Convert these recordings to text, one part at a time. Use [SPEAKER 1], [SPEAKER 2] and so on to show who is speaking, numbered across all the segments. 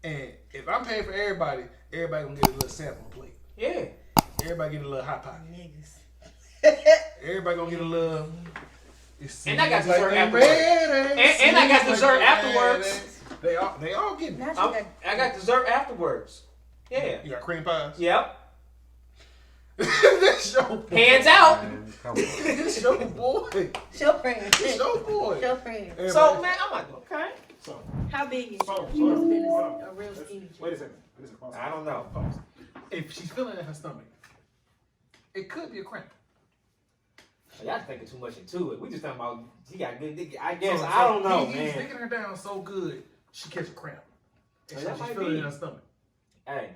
[SPEAKER 1] And if I'm paying for everybody gonna get a little sample plate.
[SPEAKER 2] Yeah.
[SPEAKER 1] Everybody get a little hot pot.
[SPEAKER 3] Niggas.
[SPEAKER 1] Everybody gonna get a little.
[SPEAKER 2] And I got dessert afterwards. And I got dessert afterwards.
[SPEAKER 1] They all getting it.
[SPEAKER 2] I got dessert afterwards. Yeah.
[SPEAKER 1] You got cream pies?
[SPEAKER 2] Yep.
[SPEAKER 1] That's your boy.
[SPEAKER 2] Hands out.
[SPEAKER 4] Man, come on.
[SPEAKER 1] It's your boy.
[SPEAKER 3] Show friend.
[SPEAKER 1] It's your boy.
[SPEAKER 3] Show friend.
[SPEAKER 2] So man, I'm like, okay.
[SPEAKER 1] So,
[SPEAKER 3] How big is
[SPEAKER 1] Pause,
[SPEAKER 3] she? She must have been
[SPEAKER 1] hold
[SPEAKER 3] a real skinny chick.
[SPEAKER 1] wait a second. Pause.
[SPEAKER 2] I don't know.
[SPEAKER 1] Pause. If she's feeling in her stomach, it could be a cramp.
[SPEAKER 2] Y'all thinking too much into it. We just talking about she got good dick. I guess
[SPEAKER 1] So,
[SPEAKER 2] I don't know,
[SPEAKER 1] he's
[SPEAKER 2] man.
[SPEAKER 1] sticking her down so good, she catch a cramp. And
[SPEAKER 2] That
[SPEAKER 1] she's
[SPEAKER 2] might
[SPEAKER 1] feeling
[SPEAKER 2] be.
[SPEAKER 1] in her stomach.
[SPEAKER 2] Hey,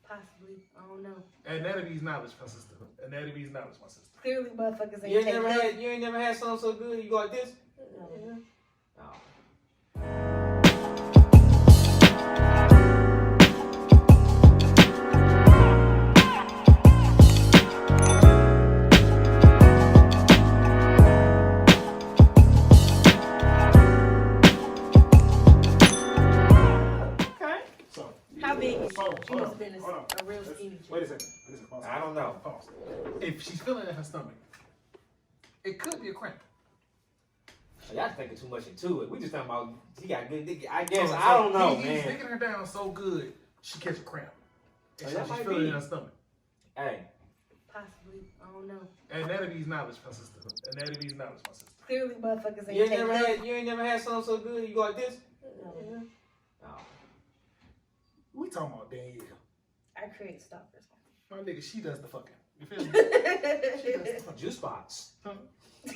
[SPEAKER 3] Possibly. I don't know.
[SPEAKER 1] Anatomy's knowledge, my sister. Anatomy's knowledge, my sister.
[SPEAKER 3] Clearly, motherfuckers
[SPEAKER 2] you
[SPEAKER 3] ain't
[SPEAKER 2] ain't
[SPEAKER 3] taking
[SPEAKER 2] never had you ain't never had something so good. You go like this.
[SPEAKER 3] No.
[SPEAKER 2] Oh. Okay.
[SPEAKER 1] So,
[SPEAKER 3] How big is she?
[SPEAKER 1] Hold
[SPEAKER 3] She
[SPEAKER 1] on,
[SPEAKER 3] must have been
[SPEAKER 1] hold on.
[SPEAKER 3] a real skinny chick.
[SPEAKER 1] wait a second. Pause.
[SPEAKER 2] I don't know.
[SPEAKER 1] Pause. If she's feeling in her stomach, it could be a cramp.
[SPEAKER 2] Y'all thinking too much into it. We just talking about she got good dick. I guess
[SPEAKER 1] So,
[SPEAKER 2] I don't know,
[SPEAKER 1] he's
[SPEAKER 2] man.
[SPEAKER 1] sticking her down so good, she catch a cramp. And
[SPEAKER 2] That
[SPEAKER 1] she's
[SPEAKER 2] might
[SPEAKER 1] feeling
[SPEAKER 2] be.
[SPEAKER 1] in her stomach.
[SPEAKER 2] Hey,
[SPEAKER 3] Possibly. I don't know.
[SPEAKER 1] Anatomy's knowledge, my sister. Anatomy's knowledge, my sister.
[SPEAKER 3] Clearly, motherfuckers ain't
[SPEAKER 2] you ain't
[SPEAKER 3] taking
[SPEAKER 2] never had something so good. You go like this.
[SPEAKER 3] No.
[SPEAKER 2] Oh.
[SPEAKER 1] We talking about Danielle.
[SPEAKER 3] I create stalkers.
[SPEAKER 1] My nigga, she does the fucking. You feel me? She does the fucking.
[SPEAKER 2] Juice box.
[SPEAKER 1] Huh?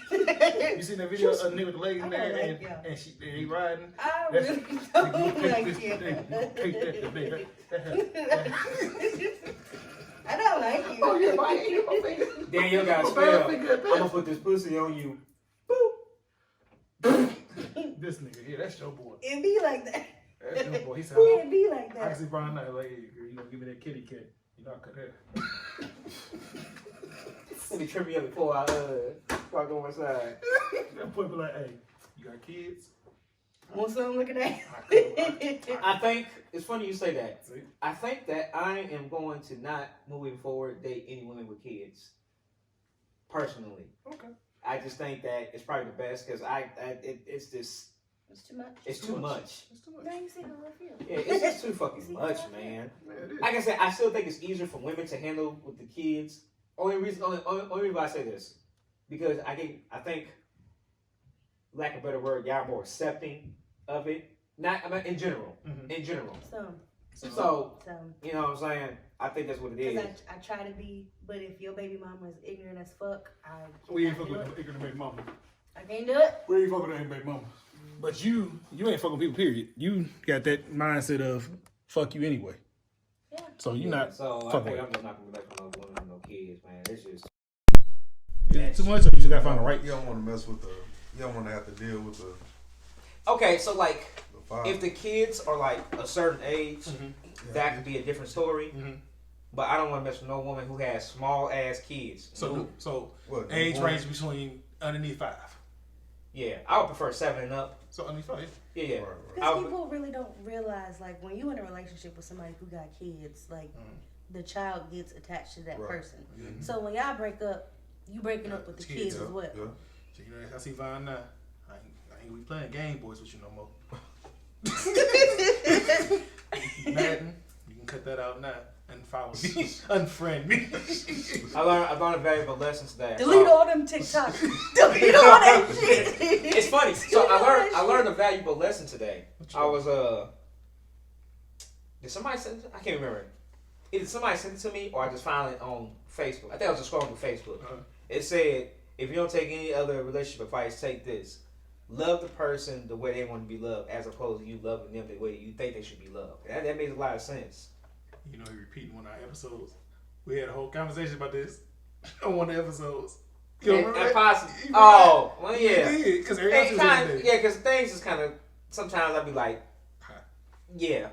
[SPEAKER 1] You seen that video of a nigga with the lady
[SPEAKER 3] I
[SPEAKER 1] in
[SPEAKER 3] don't
[SPEAKER 1] there
[SPEAKER 3] like
[SPEAKER 1] and,
[SPEAKER 3] y'all.
[SPEAKER 1] and he riding?
[SPEAKER 3] I
[SPEAKER 1] That's-
[SPEAKER 3] really
[SPEAKER 1] You
[SPEAKER 3] don't
[SPEAKER 1] take
[SPEAKER 3] like
[SPEAKER 1] this
[SPEAKER 3] you.
[SPEAKER 1] today, you take that today.
[SPEAKER 3] I don't like you.
[SPEAKER 1] Oh, yeah, my finger.
[SPEAKER 2] Daniel got a
[SPEAKER 1] My
[SPEAKER 2] spell.
[SPEAKER 1] finger at
[SPEAKER 2] I'm gonna
[SPEAKER 1] best.
[SPEAKER 2] put this pussy on you.
[SPEAKER 1] This nigga, yeah, that's your boy.
[SPEAKER 3] It be like that.
[SPEAKER 1] That's your boy. He said,
[SPEAKER 3] It be like
[SPEAKER 1] I
[SPEAKER 3] that.
[SPEAKER 1] can see Brian Knight like, hey, girl, you gonna give me that kitty cat. You know I cut hair.
[SPEAKER 2] Let me trim you up before I go inside.
[SPEAKER 1] That boy be like, hey, you got kids?
[SPEAKER 3] Want something looking at?
[SPEAKER 2] I think it's funny you say that.
[SPEAKER 1] See?
[SPEAKER 2] I think that I am going to not moving forward date any women with kids. Personally,
[SPEAKER 1] Okay.
[SPEAKER 2] I just think that it's probably the best because it's just
[SPEAKER 3] It's too much.
[SPEAKER 2] it's too much.
[SPEAKER 1] It's too
[SPEAKER 3] Now
[SPEAKER 1] much.
[SPEAKER 3] you see how I feel.
[SPEAKER 2] Yeah, it's just too fucking much, man.
[SPEAKER 1] Yeah, it is.
[SPEAKER 2] Like I said, I still think it's easier for women to handle with the kids. Only reason why I say this, because I think, lack of a better word, y'all are more accepting of it. Not I mean, in general.
[SPEAKER 1] Mhm.
[SPEAKER 2] In general.
[SPEAKER 3] Some.
[SPEAKER 2] So you know what I'm saying? I think that's what it is.
[SPEAKER 3] Because I try to be, but if your baby mama is ignorant as fuck,
[SPEAKER 1] We ain't
[SPEAKER 3] can't
[SPEAKER 1] fucking
[SPEAKER 3] do
[SPEAKER 1] with
[SPEAKER 3] it.
[SPEAKER 1] ignorant baby mama.
[SPEAKER 3] I can't do it.
[SPEAKER 1] We ain't fucking with that baby mama. But you ain't fucking people, period. You got that mindset of fuck you anyway.
[SPEAKER 3] Yeah.
[SPEAKER 1] So you not
[SPEAKER 2] So I
[SPEAKER 1] fucking
[SPEAKER 2] think
[SPEAKER 1] with
[SPEAKER 2] I'm just not gonna be like no women with no kids, man. It's just
[SPEAKER 1] it. Too much, or you just gotta find the right.
[SPEAKER 4] You don't want to mess with you don't want to have to deal with the
[SPEAKER 2] okay. So like,
[SPEAKER 4] five.
[SPEAKER 2] if the kids are like a certain age,
[SPEAKER 1] Mm-hmm.
[SPEAKER 2] that could be a different story.
[SPEAKER 1] Mm-hmm.
[SPEAKER 2] But I don't want to mess with no woman who has small ass kids.
[SPEAKER 1] So
[SPEAKER 4] What,
[SPEAKER 1] age
[SPEAKER 4] newborn?
[SPEAKER 1] range between underneath 5.
[SPEAKER 2] Yeah, I would prefer 7 and up.
[SPEAKER 1] So underneath 5.
[SPEAKER 2] Yeah, yeah.
[SPEAKER 4] Right, right.
[SPEAKER 2] I
[SPEAKER 3] Because
[SPEAKER 2] would-
[SPEAKER 3] people really don't realize, like, when you're in a relationship with somebody who got kids, like, the child gets attached to that
[SPEAKER 4] Right.
[SPEAKER 3] person.
[SPEAKER 1] Mm-hmm.
[SPEAKER 3] So when y'all break up, you breaking up with the kids
[SPEAKER 4] Yeah,
[SPEAKER 3] as well.
[SPEAKER 4] yeah.
[SPEAKER 1] So, you know, I see Vine now. I ain't we playing Game Boys with you no more. Madden, you can cut that out now and follow me, unfriend me.
[SPEAKER 2] I learned a valuable lesson today.
[SPEAKER 3] Delete all them TikToks. Delete all that shit.
[SPEAKER 2] It's funny. So I learned a valuable lesson today.
[SPEAKER 1] What
[SPEAKER 2] I
[SPEAKER 1] you
[SPEAKER 2] was did somebody send it? I can't remember. Either somebody sent it to me or I just found it on Facebook. I think I was just scrolling through Facebook.
[SPEAKER 1] Uh-huh.
[SPEAKER 2] It said, if you don't take any other relationship advice, take this. Love the person the way they want to be loved, as opposed to you loving them the way you think they should be loved. That makes a lot of sense.
[SPEAKER 1] You know, he repeating one of our episodes. We had a whole conversation about this on one of the episodes. You don't remember that?
[SPEAKER 2] Possibly.
[SPEAKER 1] You
[SPEAKER 2] Oh, well,
[SPEAKER 1] You
[SPEAKER 2] yeah.
[SPEAKER 1] did, because everybody was
[SPEAKER 2] Kind
[SPEAKER 1] in
[SPEAKER 2] of, yeah, because things just kind of, sometimes I'd be like, yeah.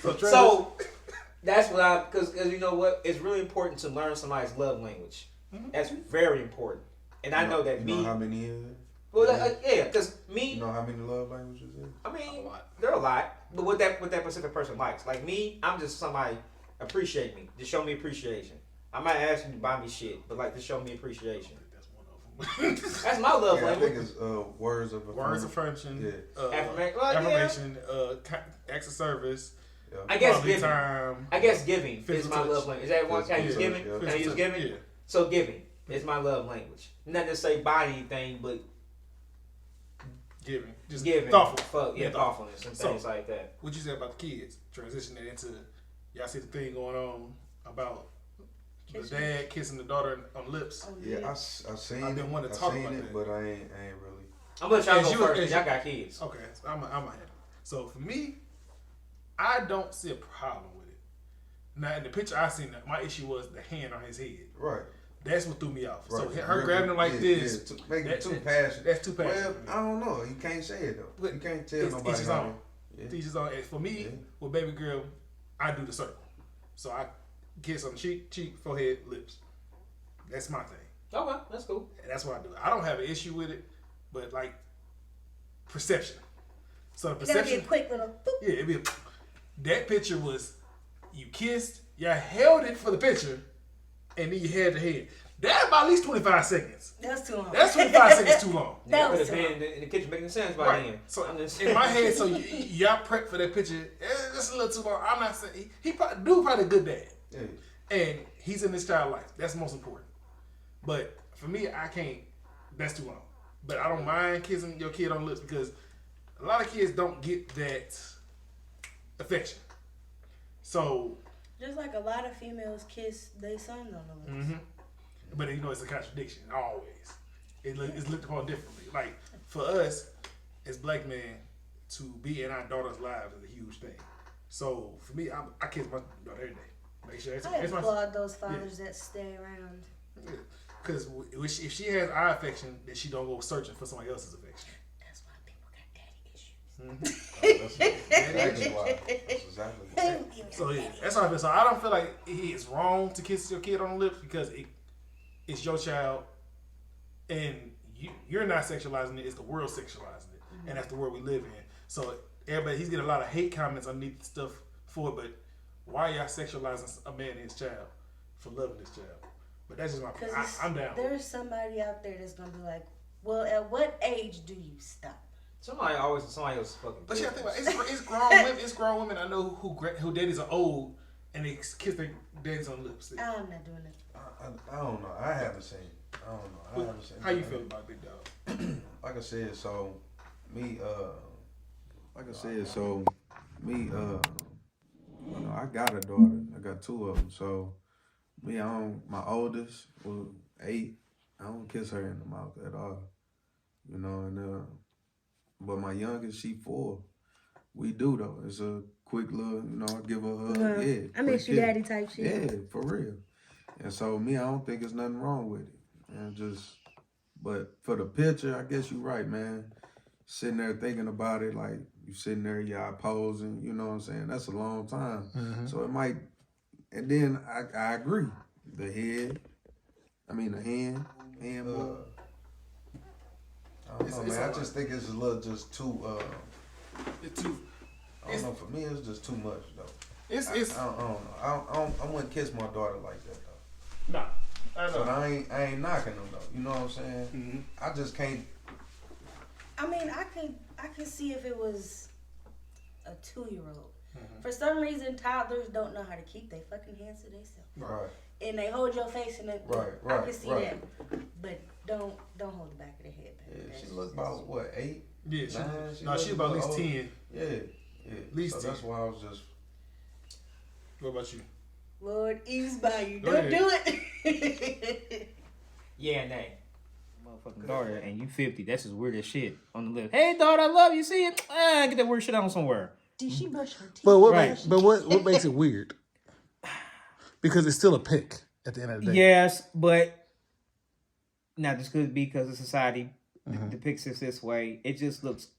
[SPEAKER 2] So that's what because you know what? It's really important to learn somebody's love language.
[SPEAKER 1] Mhm.
[SPEAKER 2] That's very important. And I know that
[SPEAKER 4] you
[SPEAKER 2] me,
[SPEAKER 4] know how many is?
[SPEAKER 2] Well, yeah, because me,
[SPEAKER 4] You know how many love languages is?
[SPEAKER 2] I mean, there are a lot, but what that specific person likes. Like me, I'm just somebody appreciate me, just show me appreciation. I might ask you to buy me shit, but like to show me appreciation.
[SPEAKER 1] That's one of them.
[SPEAKER 2] That's my love
[SPEAKER 4] Yeah, I
[SPEAKER 2] language.
[SPEAKER 4] think it's words of
[SPEAKER 1] Words of affirmation.
[SPEAKER 4] Yeah.
[SPEAKER 2] Affirmation,
[SPEAKER 1] acts of service.
[SPEAKER 4] Yeah.
[SPEAKER 2] I guess
[SPEAKER 1] quality
[SPEAKER 2] giving.
[SPEAKER 1] time.
[SPEAKER 2] I guess giving is
[SPEAKER 1] Physical
[SPEAKER 2] my
[SPEAKER 1] touch.
[SPEAKER 2] love language. Is that one? Can I use
[SPEAKER 4] Physical
[SPEAKER 2] giving?
[SPEAKER 4] touch,
[SPEAKER 2] Can I use
[SPEAKER 1] Physical
[SPEAKER 2] giving?
[SPEAKER 1] touch, yeah.
[SPEAKER 2] So giving is my love language. Nothing to say buy anything, but
[SPEAKER 1] Giving. Just
[SPEAKER 2] giving.
[SPEAKER 1] thoughtful.
[SPEAKER 2] Fuck, yeah, thoughtfulness and things like that.
[SPEAKER 1] What you said about the kids? Transition that into, y'all see the thing going on about the dad kissing the daughter on the lips.
[SPEAKER 3] Oh,
[SPEAKER 4] Yeah, I seen
[SPEAKER 1] I've been
[SPEAKER 4] it.
[SPEAKER 1] wanting to
[SPEAKER 4] I
[SPEAKER 1] talk
[SPEAKER 4] seen
[SPEAKER 1] about
[SPEAKER 4] it,
[SPEAKER 1] that.
[SPEAKER 4] but I ain't really.
[SPEAKER 2] I'm gonna let y'all
[SPEAKER 1] As
[SPEAKER 2] go
[SPEAKER 1] you-
[SPEAKER 2] first.
[SPEAKER 1] as
[SPEAKER 2] 'Cause
[SPEAKER 1] you-
[SPEAKER 2] y'all got kids.
[SPEAKER 1] Okay, so I'm ahead. So for me, I don't see a problem with it. Now in the picture I seen, my issue was the hand on his head.
[SPEAKER 4] Right.
[SPEAKER 1] That's what threw me off.
[SPEAKER 4] Right.
[SPEAKER 1] So her grabbing him like this,
[SPEAKER 4] make it
[SPEAKER 1] that-
[SPEAKER 4] too passionate.
[SPEAKER 1] that's too passionate.
[SPEAKER 4] Well, I don't know. You can't say it though.
[SPEAKER 1] But
[SPEAKER 4] You can't tell
[SPEAKER 1] it's
[SPEAKER 4] nobody.
[SPEAKER 1] each his
[SPEAKER 4] how
[SPEAKER 1] own.
[SPEAKER 4] to- Yeah.
[SPEAKER 1] Teachers on. And for me,
[SPEAKER 4] Yeah.
[SPEAKER 1] with baby girl, I do the circle. So I kiss on cheek, forehead, lips. That's my thing.
[SPEAKER 2] Okay, that's cool.
[SPEAKER 1] And that's what I do. I don't have an issue with it, but like perception. So the
[SPEAKER 3] It gotta be
[SPEAKER 1] perception,
[SPEAKER 3] a quick little boop.
[SPEAKER 1] yeah, it'd be that picture was you kissed, you held it for the picture, and then you held the head. That's about at least 25 seconds.
[SPEAKER 3] That's too long.
[SPEAKER 1] That's 25 seconds too long.
[SPEAKER 3] That
[SPEAKER 2] Could
[SPEAKER 3] was
[SPEAKER 2] have
[SPEAKER 3] too
[SPEAKER 2] been in the kitchen making sense by
[SPEAKER 1] Right.
[SPEAKER 2] then.
[SPEAKER 1] So
[SPEAKER 2] I'm just
[SPEAKER 1] in my head, so y'all prep for that picture. It's a little too long. I'm not saying he probably a good dad,
[SPEAKER 4] Yeah.
[SPEAKER 1] and he's in his child life. That's most important. But for me, I can't. That's too long. But I don't mind kissing your kid on the lips because a lot of kids don't get that affection. So,
[SPEAKER 3] Just like a lot of females kiss their sons on the lips.
[SPEAKER 1] but you know it's a contradiction always. It's looked upon differently. Like for us as black men to be in our daughters' lives is a huge thing. So for me, I kiss my daughter every day. Make sure
[SPEAKER 3] I
[SPEAKER 1] it's my.
[SPEAKER 3] applaud those fathers that stay around.
[SPEAKER 1] Because if she has our affection, then she don't go searching for somebody else's affection.
[SPEAKER 3] That's why people got daddy issues.
[SPEAKER 4] That's exactly why. That's exactly why.
[SPEAKER 1] So yeah, that's how I feel. So I don't feel like it's wrong to kiss your kid on the lips because it's your child, and you're not sexualizing it. It's the world sexualizing it, and that's the world we live in. So everybody, he's getting a lot of hate comments underneath stuff for it. But why y'all sexualizing a man and his child for loving this child? But that's just my. I'm down.
[SPEAKER 3] There's somebody out there that's gonna be like, well, at what age do you stop?
[SPEAKER 2] somebody else fucking.
[SPEAKER 1] But yeah, think about it. It's grown women. It's grown women I know who daddies are old and they kiss their daddies on the lips.
[SPEAKER 3] I'm not doing it.
[SPEAKER 4] I don't know. I haven't seen. I don't know. I haven't seen.
[SPEAKER 1] How you feel about Big Dog?
[SPEAKER 4] Like I said, so me. You know, I got a daughter. I got two of them. So me, my oldest was 8. I don't kiss her in the mouth at all. You know, and but my youngest, she 4. We do though. It's a quick little, you know, I give her a hug. Yeah,
[SPEAKER 3] I miss
[SPEAKER 4] quick
[SPEAKER 3] your
[SPEAKER 4] kiss.
[SPEAKER 3] daddy type shit.
[SPEAKER 4] Yeah, for real. And so me, I don't think there's nothing wrong with it. And but for the picture, I guess you're right, man. Sitting there thinking about it, like you sitting there, y'all posing, you know what I'm saying? That's a long time.
[SPEAKER 1] Mm-hmm.
[SPEAKER 4] So it might, and then I agree. The hand more. I don't know, man. I just think it's a little just too,
[SPEAKER 1] It's too.
[SPEAKER 4] I don't know, for me, it's just too much, though.
[SPEAKER 1] It's
[SPEAKER 4] I don't know. I wouldn't kiss my daughter like that, though.
[SPEAKER 1] nah. I know.
[SPEAKER 4] But I ain't knocking them, though. You know what I'm saying?
[SPEAKER 1] Mm-hmm.
[SPEAKER 4] I just can't.
[SPEAKER 3] I mean, I can see if it was a 2-year-old.
[SPEAKER 1] Mm-hmm.
[SPEAKER 3] For some reason, toddlers don't know how to keep their fucking hands to themselves,
[SPEAKER 4] Right.
[SPEAKER 3] and they hold your face and
[SPEAKER 4] Right,
[SPEAKER 3] I can see
[SPEAKER 4] right.
[SPEAKER 3] that, but don't hold the back of the head.
[SPEAKER 4] Yeah,
[SPEAKER 3] That's
[SPEAKER 4] she
[SPEAKER 3] just-
[SPEAKER 4] look about, what, 8?
[SPEAKER 1] Yeah,
[SPEAKER 4] Nah,
[SPEAKER 1] she about at least
[SPEAKER 4] old.
[SPEAKER 1] 10.
[SPEAKER 4] Yeah.
[SPEAKER 1] At least
[SPEAKER 4] so
[SPEAKER 1] 10.
[SPEAKER 4] that's why I was just.
[SPEAKER 1] What about you?
[SPEAKER 3] Lord, ease by you.
[SPEAKER 1] Go
[SPEAKER 3] Don't
[SPEAKER 1] ahead.
[SPEAKER 3] do it.
[SPEAKER 2] Yeah, and nay. Motherfucking daughter, and you 50. That's just weird as shit on the list. Hey, daughter, I love you. See it? Get that weird shit on somewhere.
[SPEAKER 3] Did she brush her teeth?
[SPEAKER 1] But what
[SPEAKER 2] Right.
[SPEAKER 1] makes what makes it weird? Because it's still a pick at the end of the day.
[SPEAKER 2] Yes, but now this could be because of society depicts us this way. It just looks,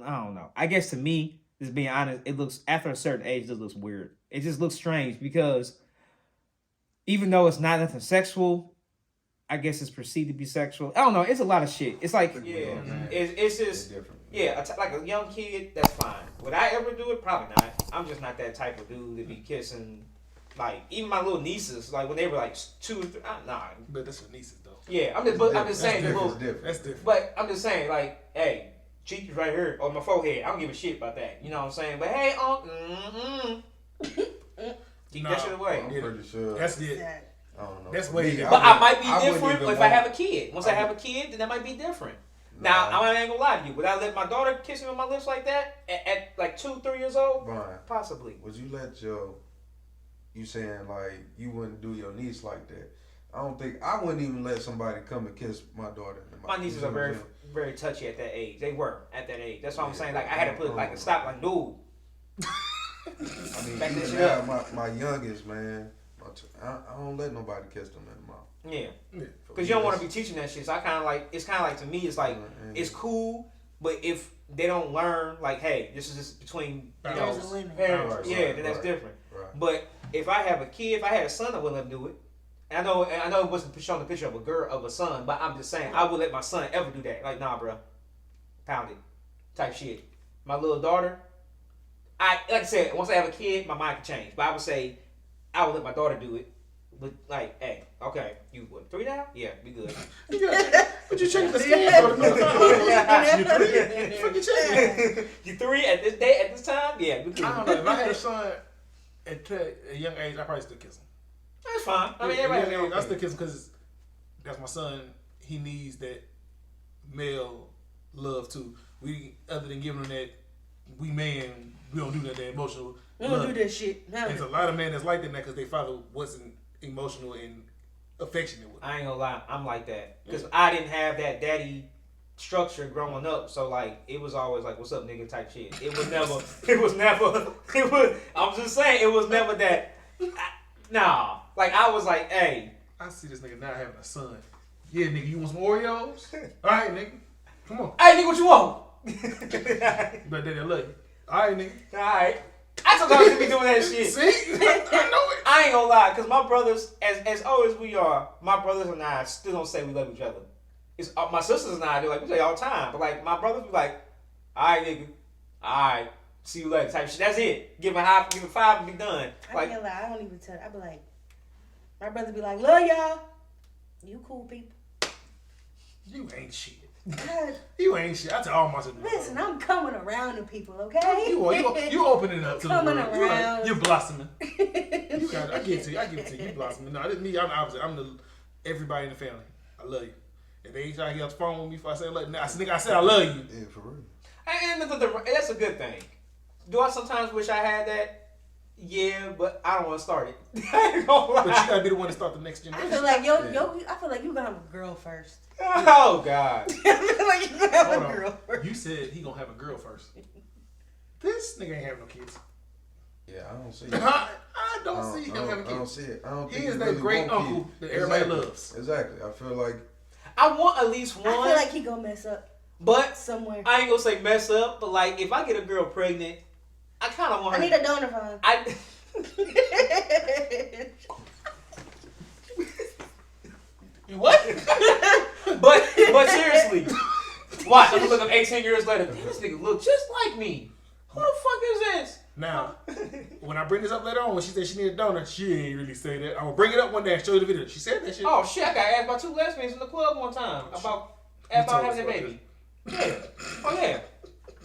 [SPEAKER 2] I don't know. I guess to me, just being honest, it looks, after a certain age, it just looks weird. It just looks strange because even though it's not nothing sexual, I guess it's perceived to be sexual. I don't know. It's a lot of shit. It's like, yeah, it's just,
[SPEAKER 4] different.
[SPEAKER 2] yeah, like a young kid, that's fine. Would I ever do it? Probably not. I'm just not that type of dude to be kissing, like, even my little nieces, like, when they were, like, 2 or 3, nah.
[SPEAKER 1] But that's your nieces, though.
[SPEAKER 2] Yeah, I'm just saying.
[SPEAKER 1] That's different.
[SPEAKER 2] But I'm just saying, like, hey, cheek is right here on my forehead. I don't give a shit about that. You know what I'm saying? But, hey, keep that shit away.
[SPEAKER 4] I'm pretty sure.
[SPEAKER 1] That's it.
[SPEAKER 4] I don't know.
[SPEAKER 1] That's way different.
[SPEAKER 2] But I might be different if I have a kid. Once I have a kid, then that might be different. Now, I ain't gonna lie to you. Would I let my daughter kiss me on my lips like that at like 2, 3 years old?
[SPEAKER 4] Brian,
[SPEAKER 2] possibly.
[SPEAKER 4] Would you let you saying like you wouldn't do your niece like that? I wouldn't even let somebody come and kiss my daughter.
[SPEAKER 2] My nieces are very, very touchy at that age. They were at that age. That's what I'm saying. Like, I had to put like a stop. Like, no.
[SPEAKER 4] I mean, even now, my youngest, man, I don't let nobody kiss them in the mouth.
[SPEAKER 2] Yeah. Because you don't want to be teaching that shit. So it's kind of like, to me, it's like, it's cool, but if they don't learn, like, hey, this is just between, you know, parents, then that's different.
[SPEAKER 4] Right.
[SPEAKER 2] But if I have a kid, if I had a son, I wouldn't let him do it. And I know it wasn't showing the picture of a son, but I'm just saying, I would let my son ever do that. Like, nah, bro, pound it, type shit. My little daughter, like I said, once I have a kid, my mind can change. But I would say, I would let my daughter do it. But like, hey, okay, you what, 3 now? Yeah, we good.
[SPEAKER 1] But you checking the skin.
[SPEAKER 2] You 3 at this time? Yeah, we good.
[SPEAKER 1] I don't know. If I had a son at a young age, I probably still kiss him.
[SPEAKER 2] That's fine. I mean, everybody.
[SPEAKER 1] I still kiss him because that's my son. He needs that male love too. We, other than giving him that, we don't do that emotional.
[SPEAKER 3] We don't do that shit.
[SPEAKER 1] There's a lot of men that's like that because their father wasn't emotional and affectionate with them.
[SPEAKER 2] I ain't gonna lie, I'm like that because I didn't have that daddy structure growing up. So like, it was always like, "What's up, nigga?" type shit. It was never. I'm just saying, it was never that. Nah, like I was like, "Hey."
[SPEAKER 1] I see this nigga now having a son. Yeah, nigga, you want some Oreos? All right, nigga, come on.
[SPEAKER 2] Hey, nigga, what you want?
[SPEAKER 1] But daddy, I love you. All right, nigga.
[SPEAKER 2] All right. I sometimes be doing that shit.
[SPEAKER 1] See, I know it.
[SPEAKER 2] I ain't gonna lie, because my brothers, as old as we are, my brothers and I still don't say we love each other. It's my sisters and I do, like, we say all the time. But like, my brothers be like, "All right, nigga, all right, see you later," type shit. That's it. Give a 5 and be done.
[SPEAKER 3] I can't lie. I don't even tell. I be like, my brother be like, "Love y'all. You cool people."
[SPEAKER 1] You ain't shit.
[SPEAKER 3] God.
[SPEAKER 1] You ain't shit. I tell all my sisters.
[SPEAKER 3] Listen, I'm coming around to people, okay?
[SPEAKER 1] You opening up to the
[SPEAKER 3] coming
[SPEAKER 1] world.
[SPEAKER 3] around.
[SPEAKER 1] You're blossoming. You got it. I give it to you. You blossoming. No, this me. I'm the opposite. I'm the everybody in the family. I love you. If they ain't trying to get off the phone with me, if I say I said I love you.
[SPEAKER 4] Yeah, for real.
[SPEAKER 2] And that's a good thing. Do I sometimes wish I had that? Yeah, but I don't want to start it. I ain't gonna lie.
[SPEAKER 1] But you gotta be the one to start the next generation.
[SPEAKER 3] I feel like I feel like you gonna have a girl first.
[SPEAKER 2] Oh God.
[SPEAKER 3] I feel like you gonna have a girl first.
[SPEAKER 1] You said he gonna have a girl first. This nigga ain't having no kids.
[SPEAKER 4] Yeah, I don't see it.
[SPEAKER 1] I don't see him having kids.
[SPEAKER 4] I don't see it. I don't think
[SPEAKER 1] he is that
[SPEAKER 4] really
[SPEAKER 1] great uncle
[SPEAKER 4] kids.
[SPEAKER 1] that everybody loves.
[SPEAKER 4] Exactly. I feel like
[SPEAKER 2] I want at least one.
[SPEAKER 3] I feel like he gonna mess up.
[SPEAKER 2] But
[SPEAKER 3] somewhere.
[SPEAKER 2] I ain't gonna say mess up, but like if I get a girl pregnant, I kind of want her.
[SPEAKER 3] I need a donor fund.
[SPEAKER 2] What? but seriously, watch. I'm gonna look up 18 years later. Damn, this nigga look just like me. Who the fuck is this?
[SPEAKER 1] Now, when I bring this up later on, when she said she needed a donor, she ain't really say that. I'm gonna bring it up one day and show you the video. She said that shit.
[SPEAKER 2] Oh shit! I got asked by 2 lesbians in the club one time about having a baby. Yeah. Oh yeah.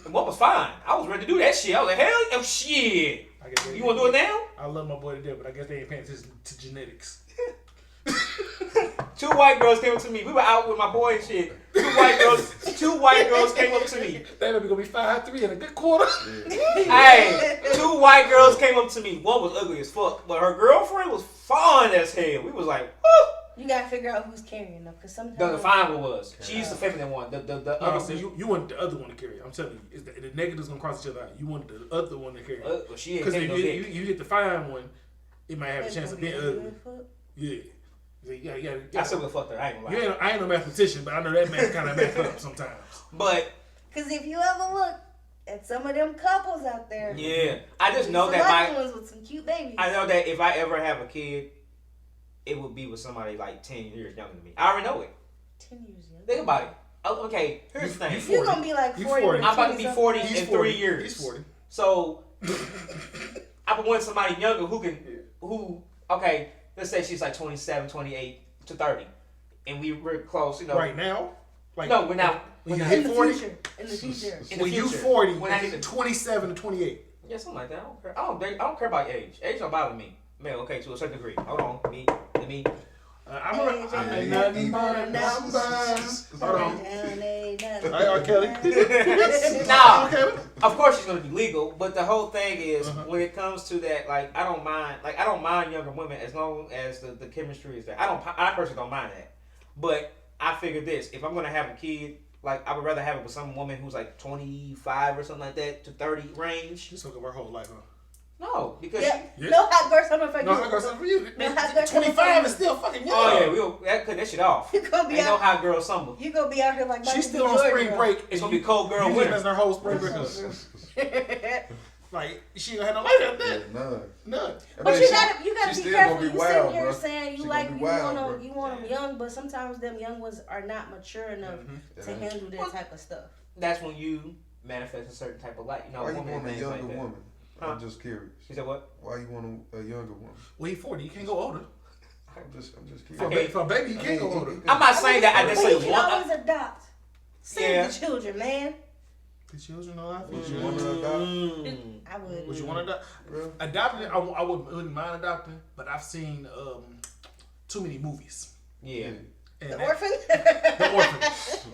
[SPEAKER 2] And one was fine. I was ready to do that shit. I was like, hell, oh shit. You want to do it now?
[SPEAKER 1] I love my boy to death, but I guess they ain't paying attention to genetics.
[SPEAKER 2] 2 white girls came up to me. We were out with my boy and shit. 2 white girls came up to me.
[SPEAKER 1] That baby gonna be 5'3" in a good quarter.
[SPEAKER 2] Hey, 2 white girls came up to me. One was ugly as fuck, but her girlfriend was fine as hell. We was like, woo.
[SPEAKER 3] You gotta figure out who's carrying them, cause sometimes
[SPEAKER 2] the fine one was. She's the feminine one. The other.
[SPEAKER 1] So you want the other one to carry it. I'm telling you, it's the negatives gonna cross each other out. You want the other one to carry it.
[SPEAKER 2] Well, she ain't
[SPEAKER 1] because if
[SPEAKER 2] no
[SPEAKER 1] you hit the fine one, it might have a chance of being ugly. Yeah.
[SPEAKER 2] I still would fuck her. I ain't gonna lie.
[SPEAKER 1] I ain't no mathematician, but I know that math kind of math up sometimes.
[SPEAKER 2] But
[SPEAKER 3] because if you ever look at some of them couples out there,
[SPEAKER 2] yeah, I just know that
[SPEAKER 3] ones with some cute babies.
[SPEAKER 2] I know that if I ever have a kid, it would be with somebody like 10 years younger than me. I already know it.
[SPEAKER 3] 10 years young.
[SPEAKER 2] Think about it. Oh, okay, here's the thing.
[SPEAKER 3] You're gonna be like 40.
[SPEAKER 1] You 40.
[SPEAKER 2] I'm about to be 40 in 3 years.
[SPEAKER 1] He's 40.
[SPEAKER 2] So I would want somebody younger who okay, let's say she's like 27, 28 to 30. And we're close, you know.
[SPEAKER 1] Right now? Like,
[SPEAKER 2] no, we're not.
[SPEAKER 1] When you
[SPEAKER 3] In
[SPEAKER 1] hit
[SPEAKER 3] the
[SPEAKER 1] 40?
[SPEAKER 3] future. In the future.
[SPEAKER 2] In the
[SPEAKER 1] When you
[SPEAKER 2] future.
[SPEAKER 1] 40,
[SPEAKER 2] When I hit the
[SPEAKER 1] 27 to 28.
[SPEAKER 2] Yeah, something like that. I don't care. I don't care about age. Age don't bother me. Man, okay, to a certain degree. Hold on, me.
[SPEAKER 1] I'm nothing but a numbers. Hold on. Hey, R. Kelly.
[SPEAKER 2] Nah,
[SPEAKER 1] R. Kelly.
[SPEAKER 2] of course she's gonna be legal, but the whole thing is when it comes to that, like I don't mind younger women as long as the chemistry is there. I personally don't mind that, but I figure this: if I'm gonna have a kid, like I would rather have it with some woman who's like 25 or something like that to 30 range.
[SPEAKER 1] Just look up her whole life, huh?
[SPEAKER 2] No, because
[SPEAKER 3] Yeah. No hot girl summer for you.
[SPEAKER 1] No, I got something for you.
[SPEAKER 3] No hot girl summer
[SPEAKER 1] 25
[SPEAKER 3] for
[SPEAKER 1] is still fucking young.
[SPEAKER 2] oh yeah, we'll cut that shit off.
[SPEAKER 3] You gonna be
[SPEAKER 2] Ain't no
[SPEAKER 3] out.
[SPEAKER 2] hot girl summer.
[SPEAKER 3] You gonna be out here like
[SPEAKER 1] She's
[SPEAKER 3] Michael
[SPEAKER 1] still
[SPEAKER 3] B.
[SPEAKER 1] on spring
[SPEAKER 3] Jordan.
[SPEAKER 1] break.
[SPEAKER 2] It's gonna be cold girl
[SPEAKER 1] You
[SPEAKER 2] winter.
[SPEAKER 1] messing her whole spring break up. Like, she ain't had no life after that. None.
[SPEAKER 3] But
[SPEAKER 4] mean,
[SPEAKER 3] you
[SPEAKER 4] she
[SPEAKER 3] gotta be
[SPEAKER 4] still
[SPEAKER 3] careful.
[SPEAKER 4] gonna be
[SPEAKER 3] You
[SPEAKER 4] wild,
[SPEAKER 3] sitting here
[SPEAKER 4] bro.
[SPEAKER 3] saying
[SPEAKER 4] She
[SPEAKER 3] you
[SPEAKER 4] gonna
[SPEAKER 3] like
[SPEAKER 4] be
[SPEAKER 3] you
[SPEAKER 4] wild,
[SPEAKER 3] want
[SPEAKER 4] bro.
[SPEAKER 3] them, you want them young, but sometimes them young ones are not mature enough to handle that type of stuff.
[SPEAKER 2] That's when you manifest a certain type of light. You know,
[SPEAKER 4] Why you
[SPEAKER 2] woman
[SPEAKER 4] want a
[SPEAKER 2] and things
[SPEAKER 4] younger
[SPEAKER 2] like that.
[SPEAKER 4] woman?
[SPEAKER 2] Huh?
[SPEAKER 4] I'm just curious.
[SPEAKER 2] She said what?
[SPEAKER 4] Why you want a younger woman?
[SPEAKER 1] Well, he 40. You can't go older.
[SPEAKER 4] I'm just
[SPEAKER 1] For a,
[SPEAKER 4] curious.
[SPEAKER 1] for a baby, you can't go older.
[SPEAKER 2] I'm not saying that I
[SPEAKER 3] But
[SPEAKER 2] necessarily
[SPEAKER 3] you can
[SPEAKER 2] want.
[SPEAKER 3] always adopt. Save
[SPEAKER 2] Yeah.
[SPEAKER 3] the children, man.
[SPEAKER 1] The children know life.
[SPEAKER 4] Would you want to adopt?
[SPEAKER 3] I would.
[SPEAKER 1] Would you want to adopt?
[SPEAKER 4] Really?
[SPEAKER 1] Adopting, I wouldn't mind adopting, but I've seen too many movies.
[SPEAKER 2] Yeah.
[SPEAKER 1] And
[SPEAKER 3] The
[SPEAKER 1] that-
[SPEAKER 3] orphan?
[SPEAKER 1] The orphan.